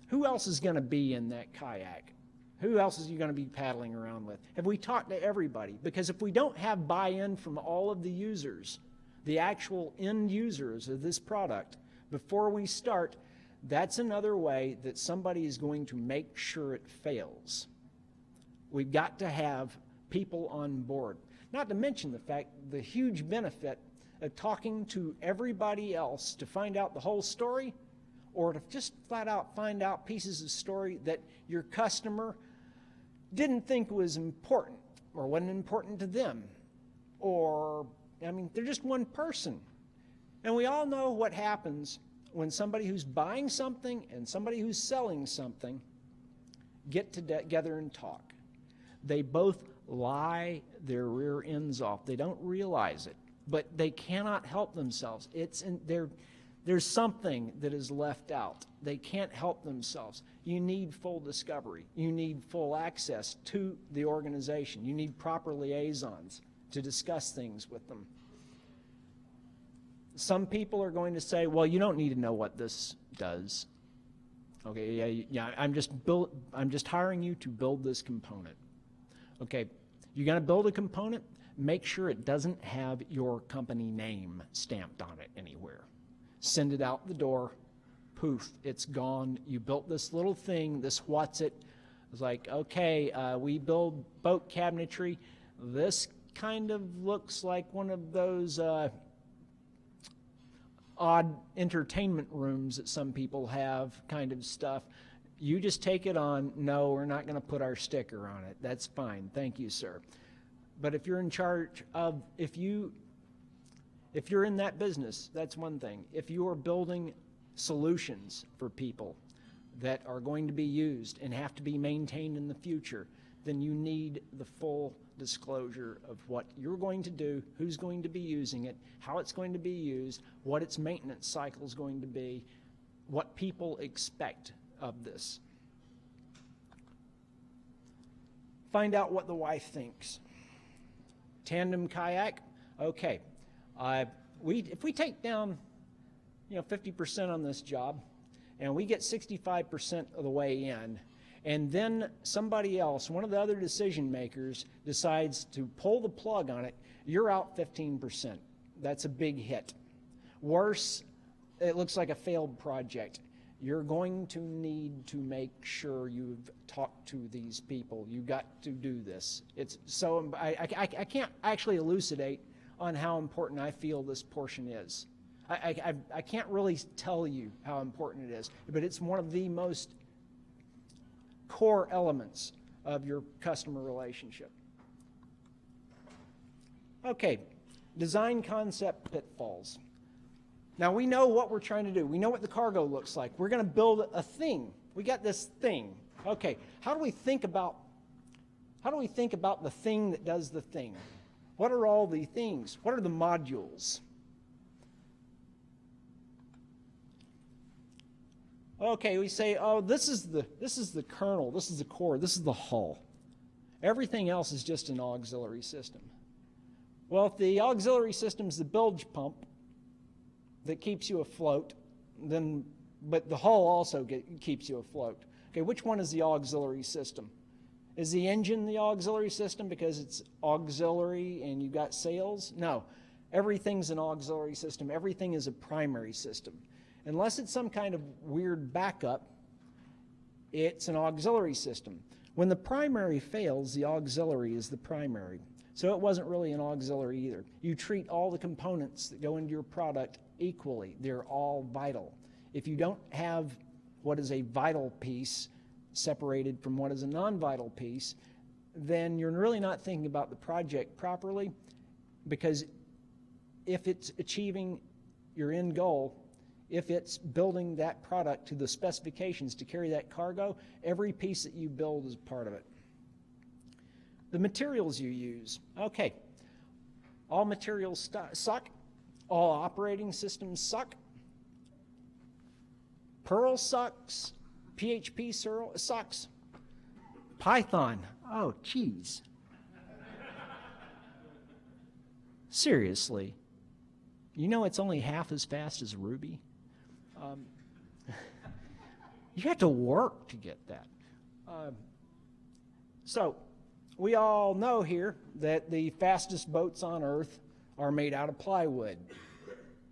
who else is going to be in that kayak? Who else is you going to be paddling around with? Have we talked to everybody? Because if we don't have buy-in from all of the users, the actual end users of this product, before we start, that's another way that somebody is going to make sure it fails. We've got to have people on board. Not to mention the fact, the huge benefit of talking to everybody else to find out the whole story, or to just flat out find out pieces of story that your customer didn't think was important or wasn't important to them. Or, I mean, they're just one person. And we all know what happens when somebody who's buying something and somebody who's selling something get together and talk. They both lie their rear ends off. They don't realize it, but they cannot help themselves. There's something that is left out. They can't help themselves. You need full discovery. You need full access to the organization. You need proper liaisons to discuss things with them. Some people are going to say, well, you don't need to know what this does. Okay, yeah, I'm just hiring you to build this component. Okay, you're going to build a component, make sure it doesn't have your company name stamped on it anywhere. Send it out the door, poof, it's gone. You built this little thing, this what's it. It's like, okay, we build boat cabinetry. This kind of looks like one of those odd entertainment rooms that some people have, kind of stuff. You just take it on. No, we're not going to put our sticker on it. That's fine. Thank you, sir. But if you're in charge of, if you're in that business, that's one thing. If you are building solutions for people that are going to be used and have to be maintained in the future, then you need the full disclosure of what you're going to do, who's going to be using it, how it's going to be used, what its maintenance cycle is going to be, what people expect of this. Find out what the wife thinks. Tandem kayak, okay. If we take down 50% on this job, and we get 65% of the way in, and then somebody else, one of the other decision makers, decides to pull the plug on it, you're out 15%. That's a big hit. Worse, it looks like a failed project. You're going to need to make sure you've talked to these people. You've got to do this. It's so I can't actually elucidate on how important I feel this portion is. I can't really tell you how important it is, but it's one of the most core elements of your customer relationship. Okay, design concept pitfalls. Now we know what we're trying to do. We know what the cargo looks like. We're going to build a thing. We got this thing. Okay, how do we think about the thing that does the thing? What are all the things? What are the modules? Okay, we say, oh, this is the kernel, this is the core, this is the hull. Everything else is just an auxiliary system. Well, if the auxiliary system is the bilge pump that keeps you afloat, but the hull also keeps you afloat. Okay, which one is the auxiliary system? Is the engine the auxiliary system because it's auxiliary and you've got sails? No, everything's an auxiliary system. Everything is a primary system. Unless it's some kind of weird backup, it's an auxiliary system. When the primary fails, the auxiliary is the primary. So it wasn't really an auxiliary either. You treat all the components that go into your product equally. They're all vital. If you don't have what is a vital piece separated from what is a non-vital piece, then you're really not thinking about the project properly, because if it's achieving your end goal, if it's building that product to the specifications to carry that cargo, every piece that you build is part of it. The materials you use. Okay, all materials suck. All operating systems suck. Perl sucks. PHP sucks. Python. Oh, geez. Seriously. You know it's only half as fast as Ruby? You have to work to get that. So we all know here that the fastest boats on Earth are made out of plywood,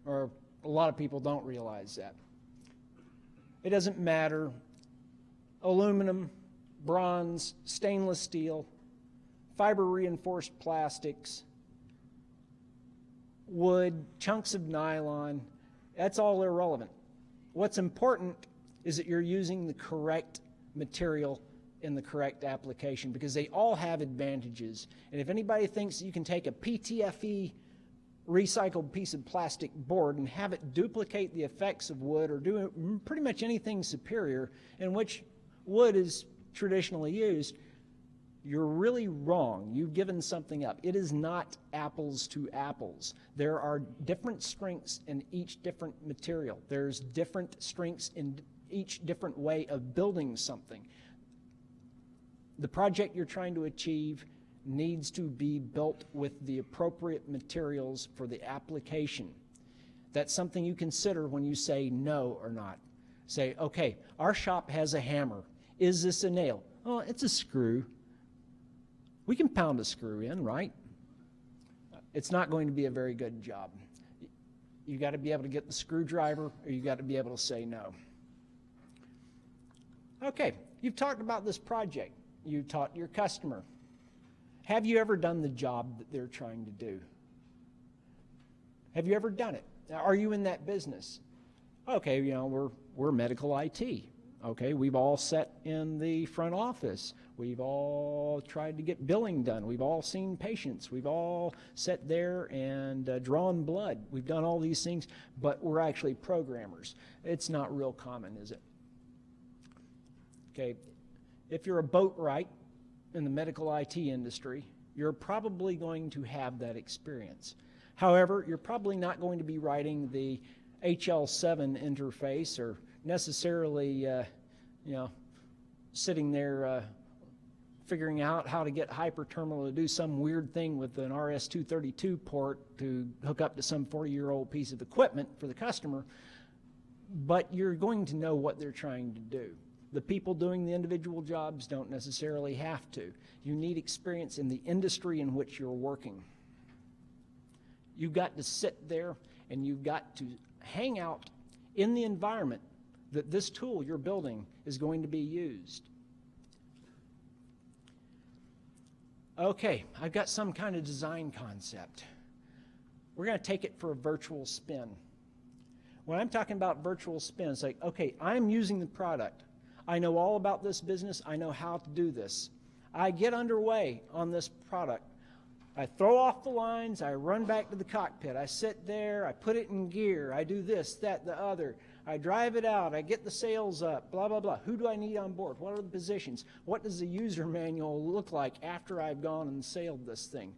or a lot of people don't realize that. It doesn't matter. Aluminum, bronze, stainless steel, fiber-reinforced plastics, wood, chunks of nylon, that's all irrelevant. What's important is that you're using the correct material in the correct application, because they all have advantages. And if anybody thinks you can take a PTFE recycled piece of plastic board and have it duplicate the effects of wood or do pretty much anything superior in which wood is traditionally used, you're really wrong. You've given something up. It is not apples to apples. There are different strengths in each different material. There's different strengths in each different way of building something. The project you're trying to achieve needs to be built with the appropriate materials for the application. That's something you consider when you say no or not. Say, okay, our shop has a hammer. Is this a nail? Oh, it's a screw. We can pound a screw in, right? It's not going to be a very good job. You got to be able to get the screwdriver, or you got to be able to say no. Okay, you've talked about this project. You taught your customer. Have you ever done the job that they're trying to do? Have you ever done it? Are you in that business? Okay, you know, we're medical IT. Okay, we've all sat in the front office. We've all tried to get billing done. We've all seen patients. We've all sat there and drawn blood. We've done all these things, but we're actually programmers. It's not real common, is it? Okay, if you're a boatwright in the medical IT industry, you're probably going to have that experience. However, you're probably not going to be writing the HL7 interface or necessarily, sitting there figuring out how to get hyperterminal to do some weird thing with an RS-232 port to hook up to some 40-year-old piece of equipment for the customer, but you're going to know what they're trying to do. The people doing the individual jobs don't necessarily have to. You need experience in the industry in which you're working. You've got to sit there and you've got to hang out in the environment that this tool you're building is going to be used. Okay, I've got some kind of design concept. We're going to take it for a virtual spin. When I'm talking about virtual spin, it's like, okay, I'm using the product. I know all about this business. I know how to do this. I get underway on this product. I throw off the lines. I run back to the cockpit. I sit there. I put it in gear. I do this, that, the other. I drive it out. I get the sails up, blah, blah, blah. Who do I need on board? What are the positions? What does the user manual look like after I've gone and sailed this thing?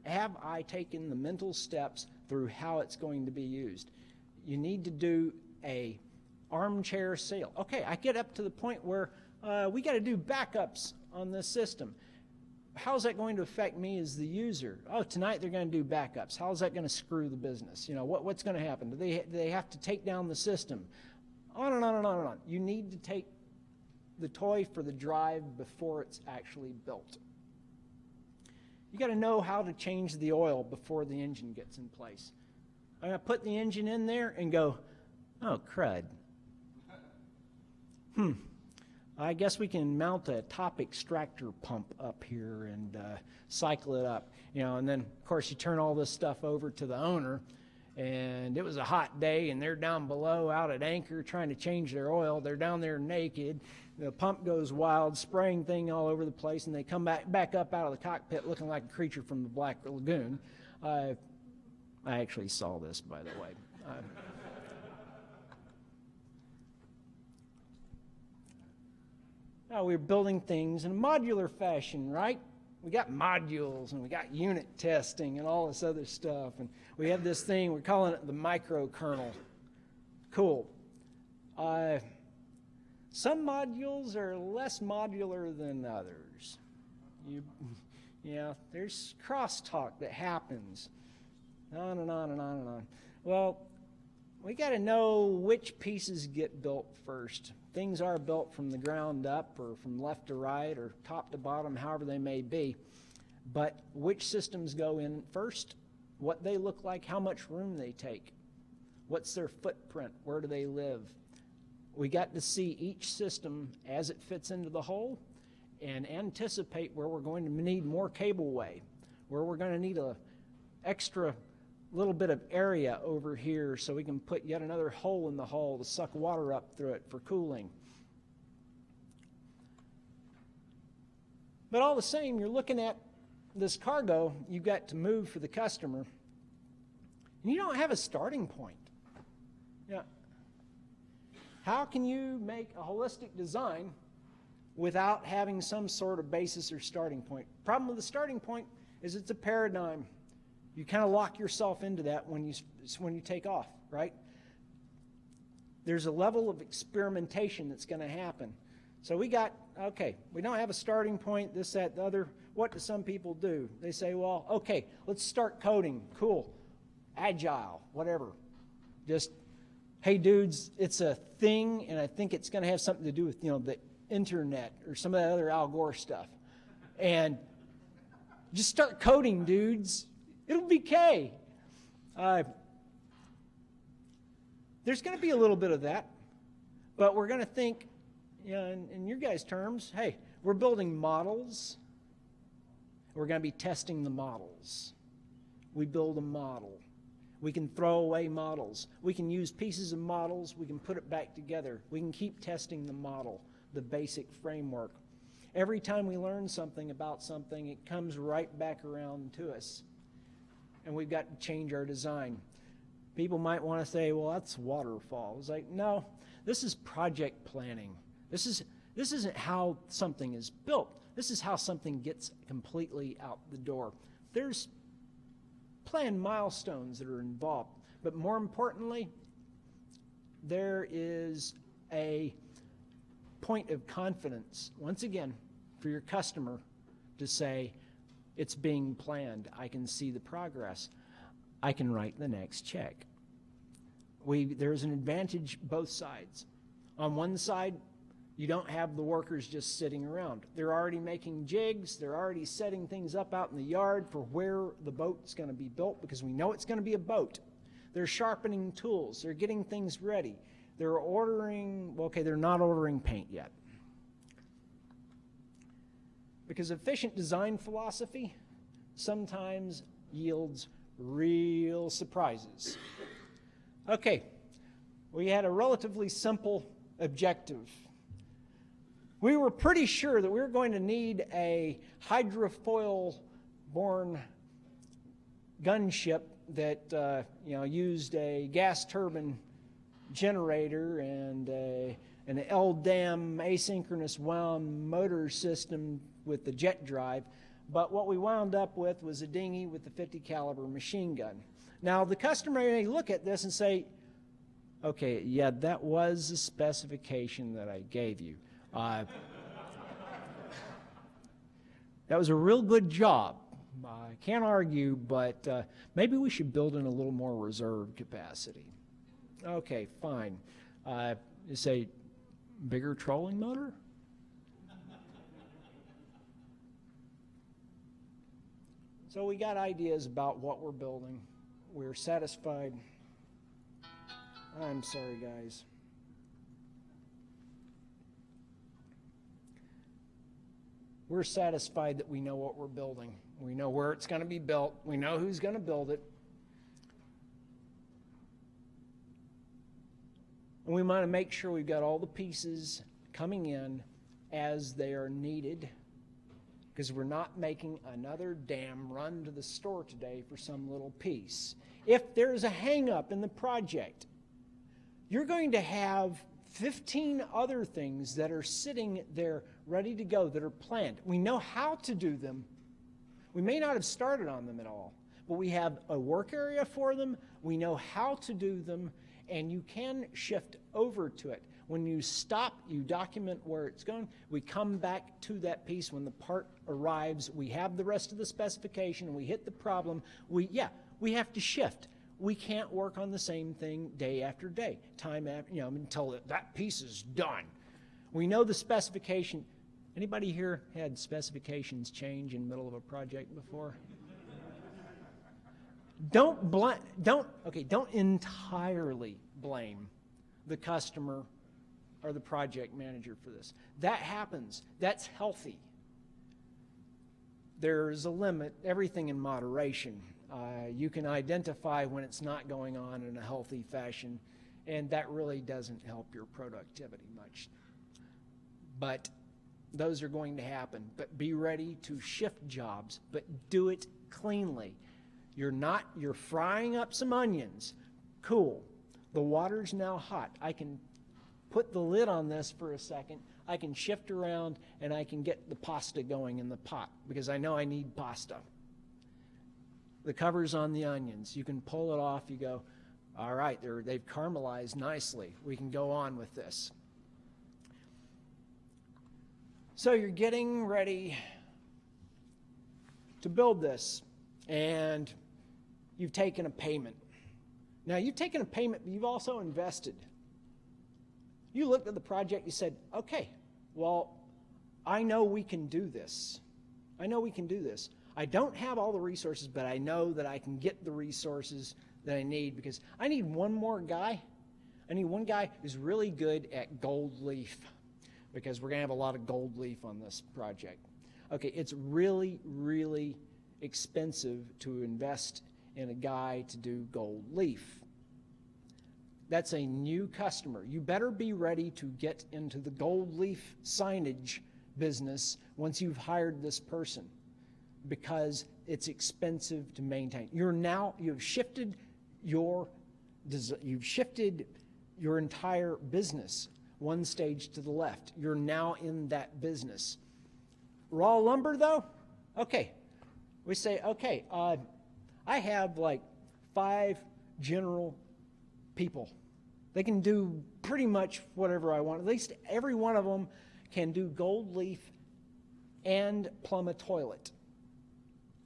Have I taken the mental steps through how it's going to be used? You need to do a armchair sail. Okay, I get up to the point where we got to do backups on this system. How's that going to affect me as the user? Oh, tonight they're going to do backups. How's that going to screw the business? You know, what's going to happen? Do they have to take down the system? On and on and on and on. You need to take the toy for the drive before it's actually built. You got to know how to change the oil before the engine gets in place. I'm going to put the engine in there and go, oh, crud. I guess we can mount a top extractor pump up here and cycle it up. You know, and then, of course, you turn all this stuff over to the owner, and it was a hot day, and they're down below out at anchor trying to change their oil. They're down there naked. The pump goes wild, spraying thing all over the place, and they come back up out of the cockpit looking like a creature from the Black Lagoon. I actually saw this, by the way. Now we're building things in a modular fashion, right? We got modules and we got unit testing and all this other stuff. And we have this thing, we're calling it the microkernel. Cool. Some modules are less modular than others. There's crosstalk that happens. On and on and on and on. Well, we got to know which pieces get built first. Things are built from the ground up or from left to right or top to bottom, however they may be. but which systems go in first, what they look like, how much room they take, what's their footprint, where do they live. We got to see each system as it fits into the whole and anticipate where we're going to need more cableway, where we're going to need a extra little bit of area over here so we can put yet another hole in the hull to suck water up through it for cooling. But all the same, you're looking at this cargo you've got to move for the customer, and you don't have a starting point. Yeah. How can you make a holistic design without having some sort of basis or starting point? Problem with the starting point is it's a paradigm. You kind of lock yourself into that when you take off, right? There's a level of experimentation that's going to happen. So we don't have a starting point, this, that, the other. What do some people do? They say, well, okay, let's start coding. Cool. Agile, whatever. Just, hey, dudes, it's a thing, and I think it's going to have something to do with, the internet or some of that other Al Gore stuff. And just start coding, dudes. It'll be okay. There's going to be a little bit of that, but we're going to think, in your guys' terms, hey, we're building models. We're going to be testing the models. We build a model. We can throw away models. We can use pieces of models. We can put it back together. We can keep testing the model, the basic framework. Every time we learn something about something, it comes right back around to us. And we've got to change our design. People might want to say, well, that's waterfall. It's like, no, this is project planning. This isn't how something is built. This is how something gets completely out the door. There's planned milestones that are involved. But more importantly, there is a point of confidence, once again, for your customer to say, it's being planned. I can see the progress. I can write the next check. There's an advantage both sides. On one side, you don't have the workers just sitting around. They're already making jigs. They're already setting things up out in the yard for where the boat's going to be built, because we know it's going to be a boat. They're sharpening tools. They're getting things ready. They're they're not ordering paint yet. Because efficient design philosophy sometimes yields real surprises. Okay, we had a relatively simple objective. We were pretty sure that we were going to need a hydrofoil-borne gunship that used a gas turbine generator and an LDAM asynchronous wound motor system with the jet drive. But what we wound up with was a dinghy with a 50 caliber machine gun. Now the customer may look at this and say, okay, yeah, that was the specification that I gave you. That was a real good job. I can't argue, but maybe we should build in a little more reserve capacity. Okay, fine. You say bigger trolling motor? So we got ideas about what we're building. We're satisfied. I'm sorry, guys. We're satisfied that we know what we're building. We know where it's going to be built. We know who's going to build it. And we want to make sure we've got all the pieces coming in as they are needed, because we're not making another damn run to the store today for some little piece. If there's a hang-up in the project, you're going to have 15 other things that are sitting there ready to go, that are planned. We know how to do them. We may not have started on them at all, but we have a work area for them. We know how to do them, and you can shift over to it. When you stop, you document where it's going. We come back to that piece when the part arrives. We have the rest of the specification, and we hit the problem. We have to shift. We can't work on the same thing day after day, time after, until that piece is done. We know the specification. Anybody here had specifications change in the middle of a project before? Don't entirely blame the customer or the project manager for this. That happens. That's healthy. There's a limit, everything in moderation. You can identify when it's not going on in a healthy fashion, and that really doesn't help your productivity much. But those are going to happen. But be ready to shift jobs, but do it cleanly. You're frying up some onions. Cool. The water's now hot. I can put the lid on this for a second. I can shift around and I can get the pasta going in the pot because I know I need pasta. The cover's on the onions. You can pull it off. You go, all right, they've caramelized nicely. We can go on with this. So you're getting ready to build this, and you've taken a payment. Now, you've taken a payment, but you've also invested. You looked at the project, you said, okay, well, I know we can do this. I know we can do this. I don't have all the resources, but I know that I can get the resources that I need because I need one more guy. I need one guy who's really good at gold leaf because we're going to have a lot of gold leaf on this project. Okay, it's really, really expensive to invest in a guy to do gold leaf. That's a new customer. You better be ready to get into the gold leaf signage business once you've hired this person because it's expensive to maintain. You've shifted your entire business one stage to the left. You're now in that business. Raw lumber though? Okay. We say, okay, I have like 5 general people. They can do pretty much whatever I want. At least every one of them can do gold leaf and plumb a toilet.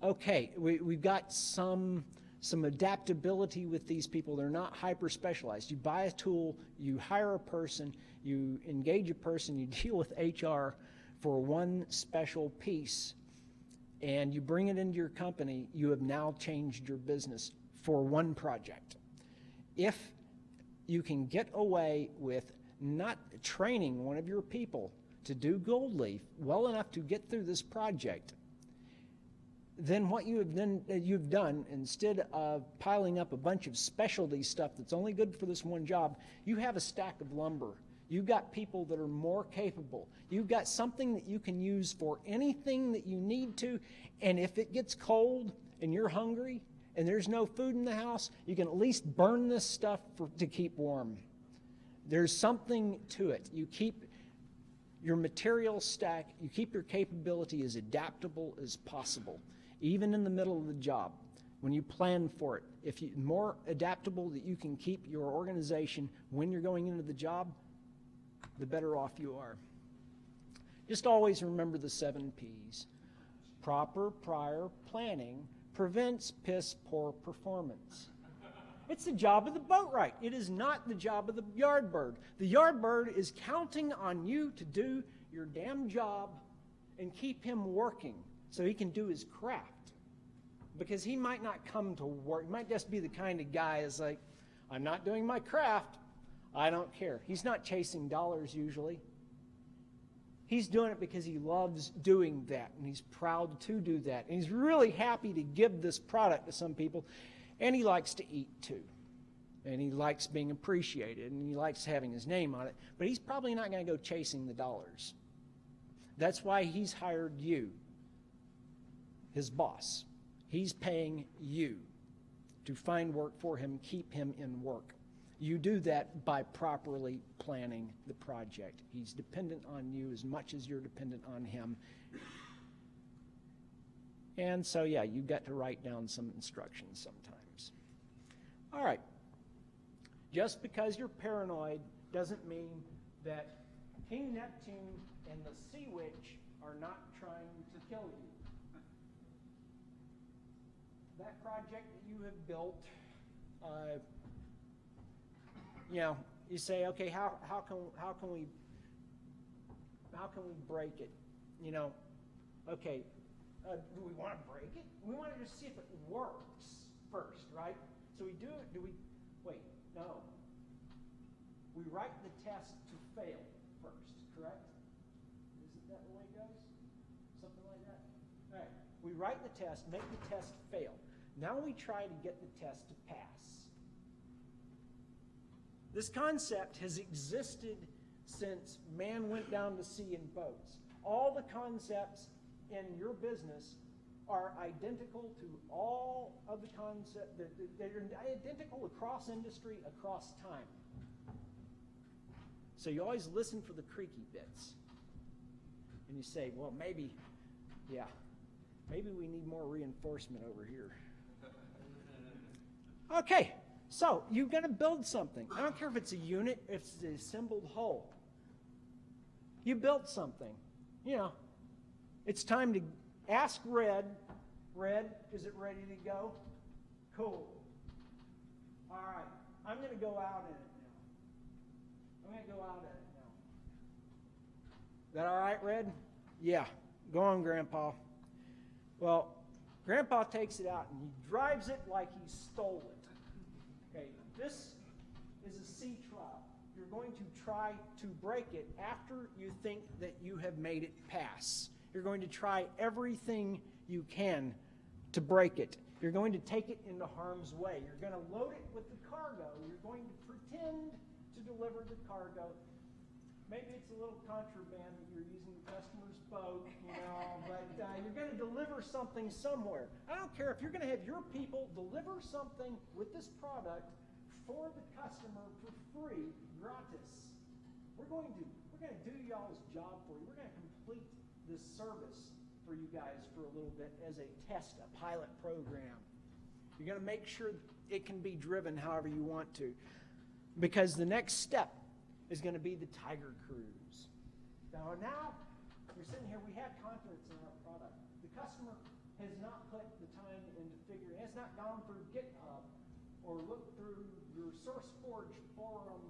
Okay, we've got some adaptability with these people. They're not hyper specialized. You buy a tool, you hire a person, you engage a person, you deal with HR for one special piece, and you bring it into your company. You have now changed your business for one project. If you can get away with not training one of your people to do gold leaf well enough to get through this project, then what you've done, instead of piling up a bunch of specialty stuff that's only good for this one job, you have a stack of lumber. You've got people that are more capable. You've got something that you can use for anything that you need to, and if it gets cold and you're hungry and there's no food in the house, you can at least burn this stuff to keep warm. There's something to it. You keep your material stack, you keep your capability as adaptable as possible, even in the middle of the job. When you plan for it, if you're more adaptable that you can keep your organization when you're going into the job, the better off you are. Just always remember the 7 Ps. Proper prior planning prevents piss poor performance. It's the job of the boatwright. It is not the job of the yardbird. The yardbird is counting on you to do your damn job and keep him working so he can do his craft. Because he might not come to work. He might just be the kind of guy that's like, I'm not doing my craft. I don't care. He's not chasing dollars usually. He's doing it because he loves doing that, and he's proud to do that. And he's really happy to give this product to some people, and he likes to eat too. And he likes being appreciated, and he likes having his name on it, but he's probably not going to go chasing the dollars. That's why he's hired you, his boss. He's paying you to find work for him, keep him in work. You do that by properly planning the project. He's dependent on you as much as you're dependent on him. And so, yeah, you've got to write down some instructions sometimes. All right. Just because you're paranoid doesn't mean that King Neptune and the Sea Witch are not trying to kill you. That project that you have built, you say, okay, how can we break it? okay, do we want to break it? We want to just see if it works first, right? So we do it, wait, no. We write the test to fail first, correct? Isn't that the way it goes? Something like that? All right, we write the test, make the test fail. Now we try to get the test to pass. This concept has existed since man went down to sea in boats. All the concepts in your business are identical to all of the concepts. They're identical across industry, across time. So you always listen for the creaky bits. And you say, well, maybe we need more reinforcement over here. Okay, so you're going to build something. I don't care if it's a unit, if it's an assembled whole. You built something. It's time to ask Red, is it ready to go? Cool. All right, I'm going to go out in it now. Is that all right, Red? Yeah, go on, Grandpa. Well, Grandpa takes it out and he drives it like he stole it. Okay, this is a sea trial. You're going to try to break it after you think that you have made it pass. You're going to try everything you can to break it. You're going to take it into harm's way. You're going to load it with the cargo. You're going to pretend to deliver the cargo. Maybe it's a little contraband that you're using the customer's boat, but you're going to deliver something somewhere. I don't care if you're going to have your people deliver something with this product for the customer for free, gratis. We're going to do y'all's job for you. We're going to complete this service for you guys for a little bit as a test, a pilot program. You're going to make sure it can be driven however you want to. Because the next step is going to be the Tiger Cruise. Now you're sitting here, we have confidence in our product. The customer has not put the time into figuring, has not gone through GitHub or looked through your SourceForge forum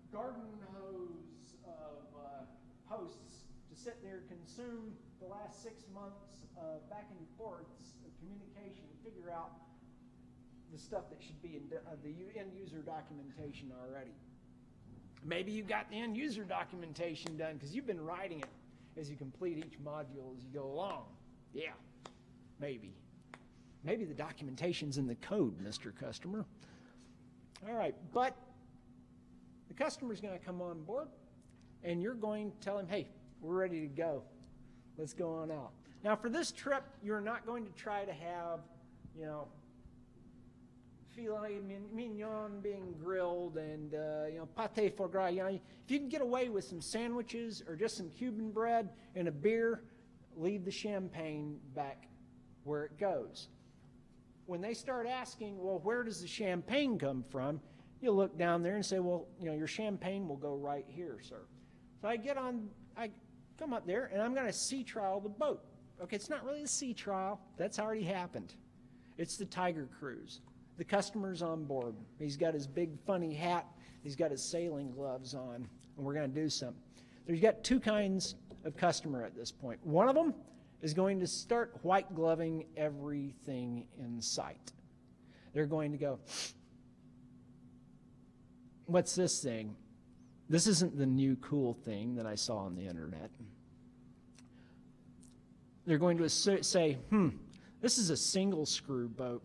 garden hose of posts to sit there and consume the last 6 months of back and forths of communication and figure out the stuff that should be in the end user documentation already. Maybe you got the end user documentation done because you've been writing it as you complete each module as you go along. Yeah, maybe. Maybe the documentation's in the code, Mr. Customer. All right, but the customer's going to come on board and you're going to tell him, hey, we're ready to go. Let's go on out. Now, for this trip, you're not going to try to have, filet mignon being grilled and, pâté foie gras. If you can get away with some sandwiches or just some Cuban bread and a beer, leave the champagne back where it goes. When they start asking, well, where does the champagne come from? You look down there and say, well, your champagne will go right here, sir. So I come up there and I'm going to sea trial the boat. Okay, it's not really a sea trial. That's already happened. It's the Tiger Cruise. The customer's on board. He's got his big funny hat. He's got his sailing gloves on, and we're going to do something. So you've got two kinds of customer at this point. One of them is going to start white gloving everything in sight. They're going to go, what's this thing? This isn't the new cool thing that I saw on the internet. They're going to say, this is a single screw boat.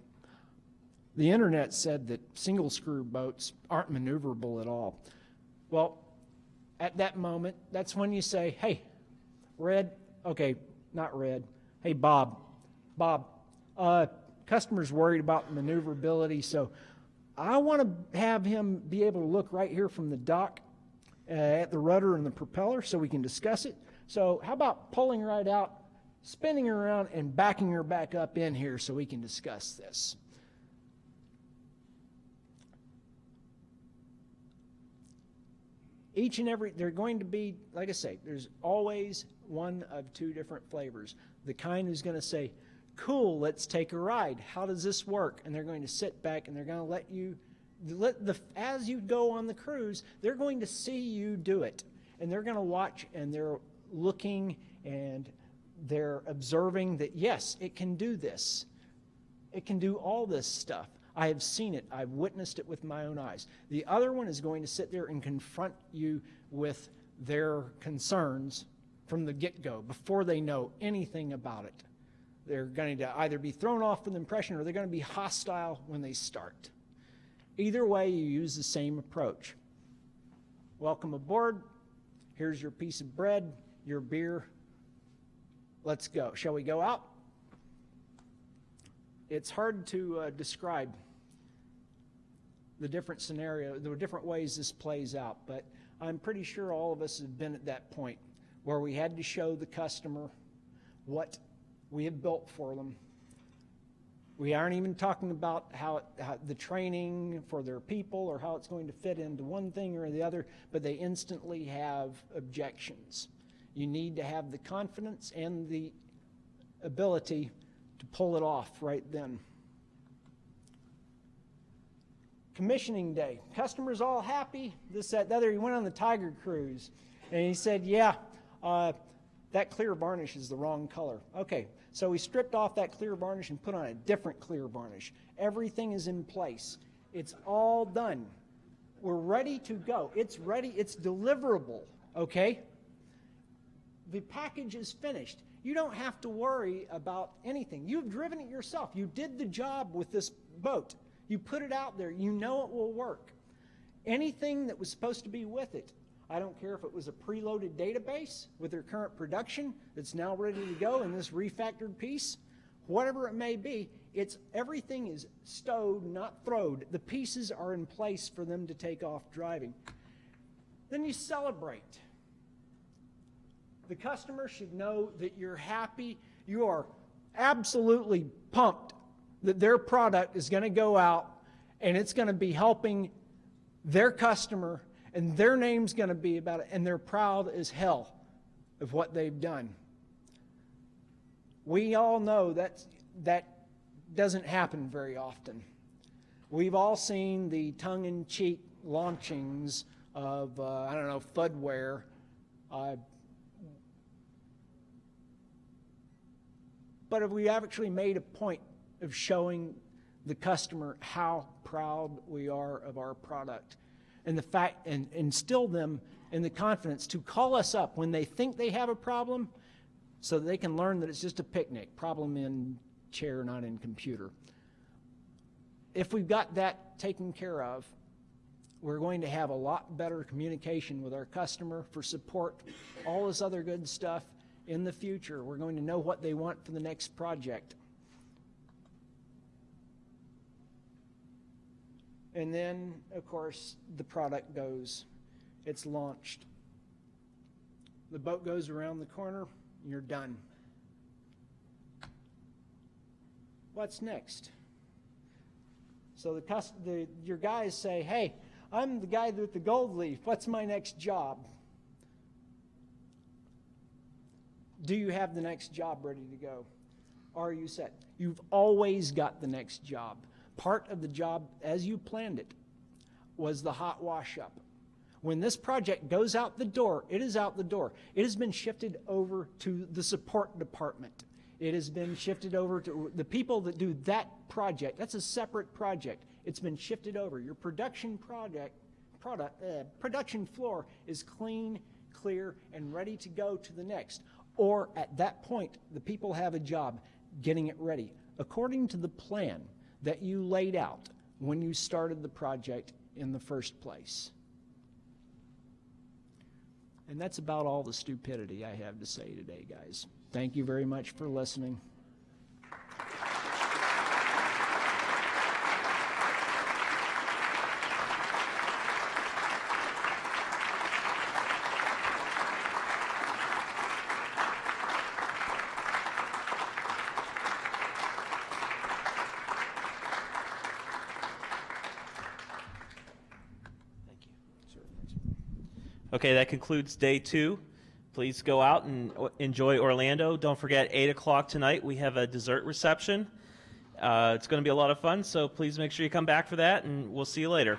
The internet said that single screw boats aren't maneuverable at all. Well, at that moment, that's when you say, hey, Red, okay, not Red, hey, Bob, customer's worried about maneuverability, so I want to have him be able to look right here from the dock at the rudder and the propeller so we can discuss it. So how about pulling right out, spinning her around, and backing her back up in here so we can discuss this? Each and every, they're going to be, like I say, there's always one of two different flavors. The kind who's going to say, cool, let's take a ride. How does this work? And they're going to sit back and they're going to let you, as you go on the cruise, they're going to see you do it. And they're going to watch and they're looking and they're observing that, yes, it can do this. It can do all this stuff. I have seen it. I've witnessed it with my own eyes. The other one is going to sit there and confront you with their concerns from the get-go before they know anything about it. They're going to either be thrown off with impression or they're going to be hostile when they start. Either way, you use the same approach. Welcome aboard. Here's your piece of bread, your beer. Let's go. Shall we go out? It's hard to describe the different scenario, the different ways this plays out, but I'm pretty sure all of us have been at that point where we had to show the customer what we have built for them. We aren't even talking about how the training for their people or how it's going to fit into one thing or the other, but they instantly have objections. You need to have the confidence and the ability to pull it off right then. Commissioning day. Customers all happy, this, that, the other. He went on the Tiger Cruise, and he said, yeah, that clear varnish is the wrong color. Okay, so we stripped off that clear varnish and put on a different clear varnish. Everything is in place. It's all done. We're ready to go. It's ready. It's deliverable, okay? The package is finished. You don't have to worry about anything. You've driven it yourself. You did the job with this boat. You put it out there. You know it will work. Anything that was supposed to be with it, I don't care if it was a preloaded database with their current production that's now ready to go in this refactored piece, whatever it may be, everything is stowed, not throwed. The pieces are in place for them to take off driving. Then you celebrate. The customer should know that you're happy. You are absolutely pumped that their product is going to go out and it's going to be helping their customer and their name's going to be about it, and they're proud as hell of what they've done. We all know that doesn't happen very often. We've all seen the tongue-in-cheek launchings of, Fudware. But have we actually made a point of showing the customer how proud we are of our product and the fact, and instill them in the confidence to call us up when they think they have a problem so that they can learn that it's just a picnic, problem in chair, not in computer. If we've got that taken care of, we're going to have a lot better communication with our customer for support, all this other good stuff in the future. We're going to know what they want for the next project. And then, of course, the product goes. It's launched. The boat goes around the corner, and you're done. What's next? So your guys say, hey, I'm the guy with the gold leaf. What's my next job? Do you have the next job ready to go? Are you set? You've always got the next job. Part of the job, as you planned it, was the hot wash-up. When this project goes out the door, it is out the door. It has been shifted over to the support department. It has been shifted over to the people that do that project. That's a separate project. It's been shifted over. Your production production floor is clean, clear, and ready to go to the next. Or at that point, the people have a job getting it ready according to the plan that you laid out when you started the project in the first place. And that's about all the stupidity I have to say today, guys. Thank you very much for listening. Okay, that concludes day 2. Please go out and enjoy Orlando. Don't forget, 8 o'clock tonight, we have a dessert reception. It's going to be a lot of fun, so please make sure you come back for that, and we'll see you later.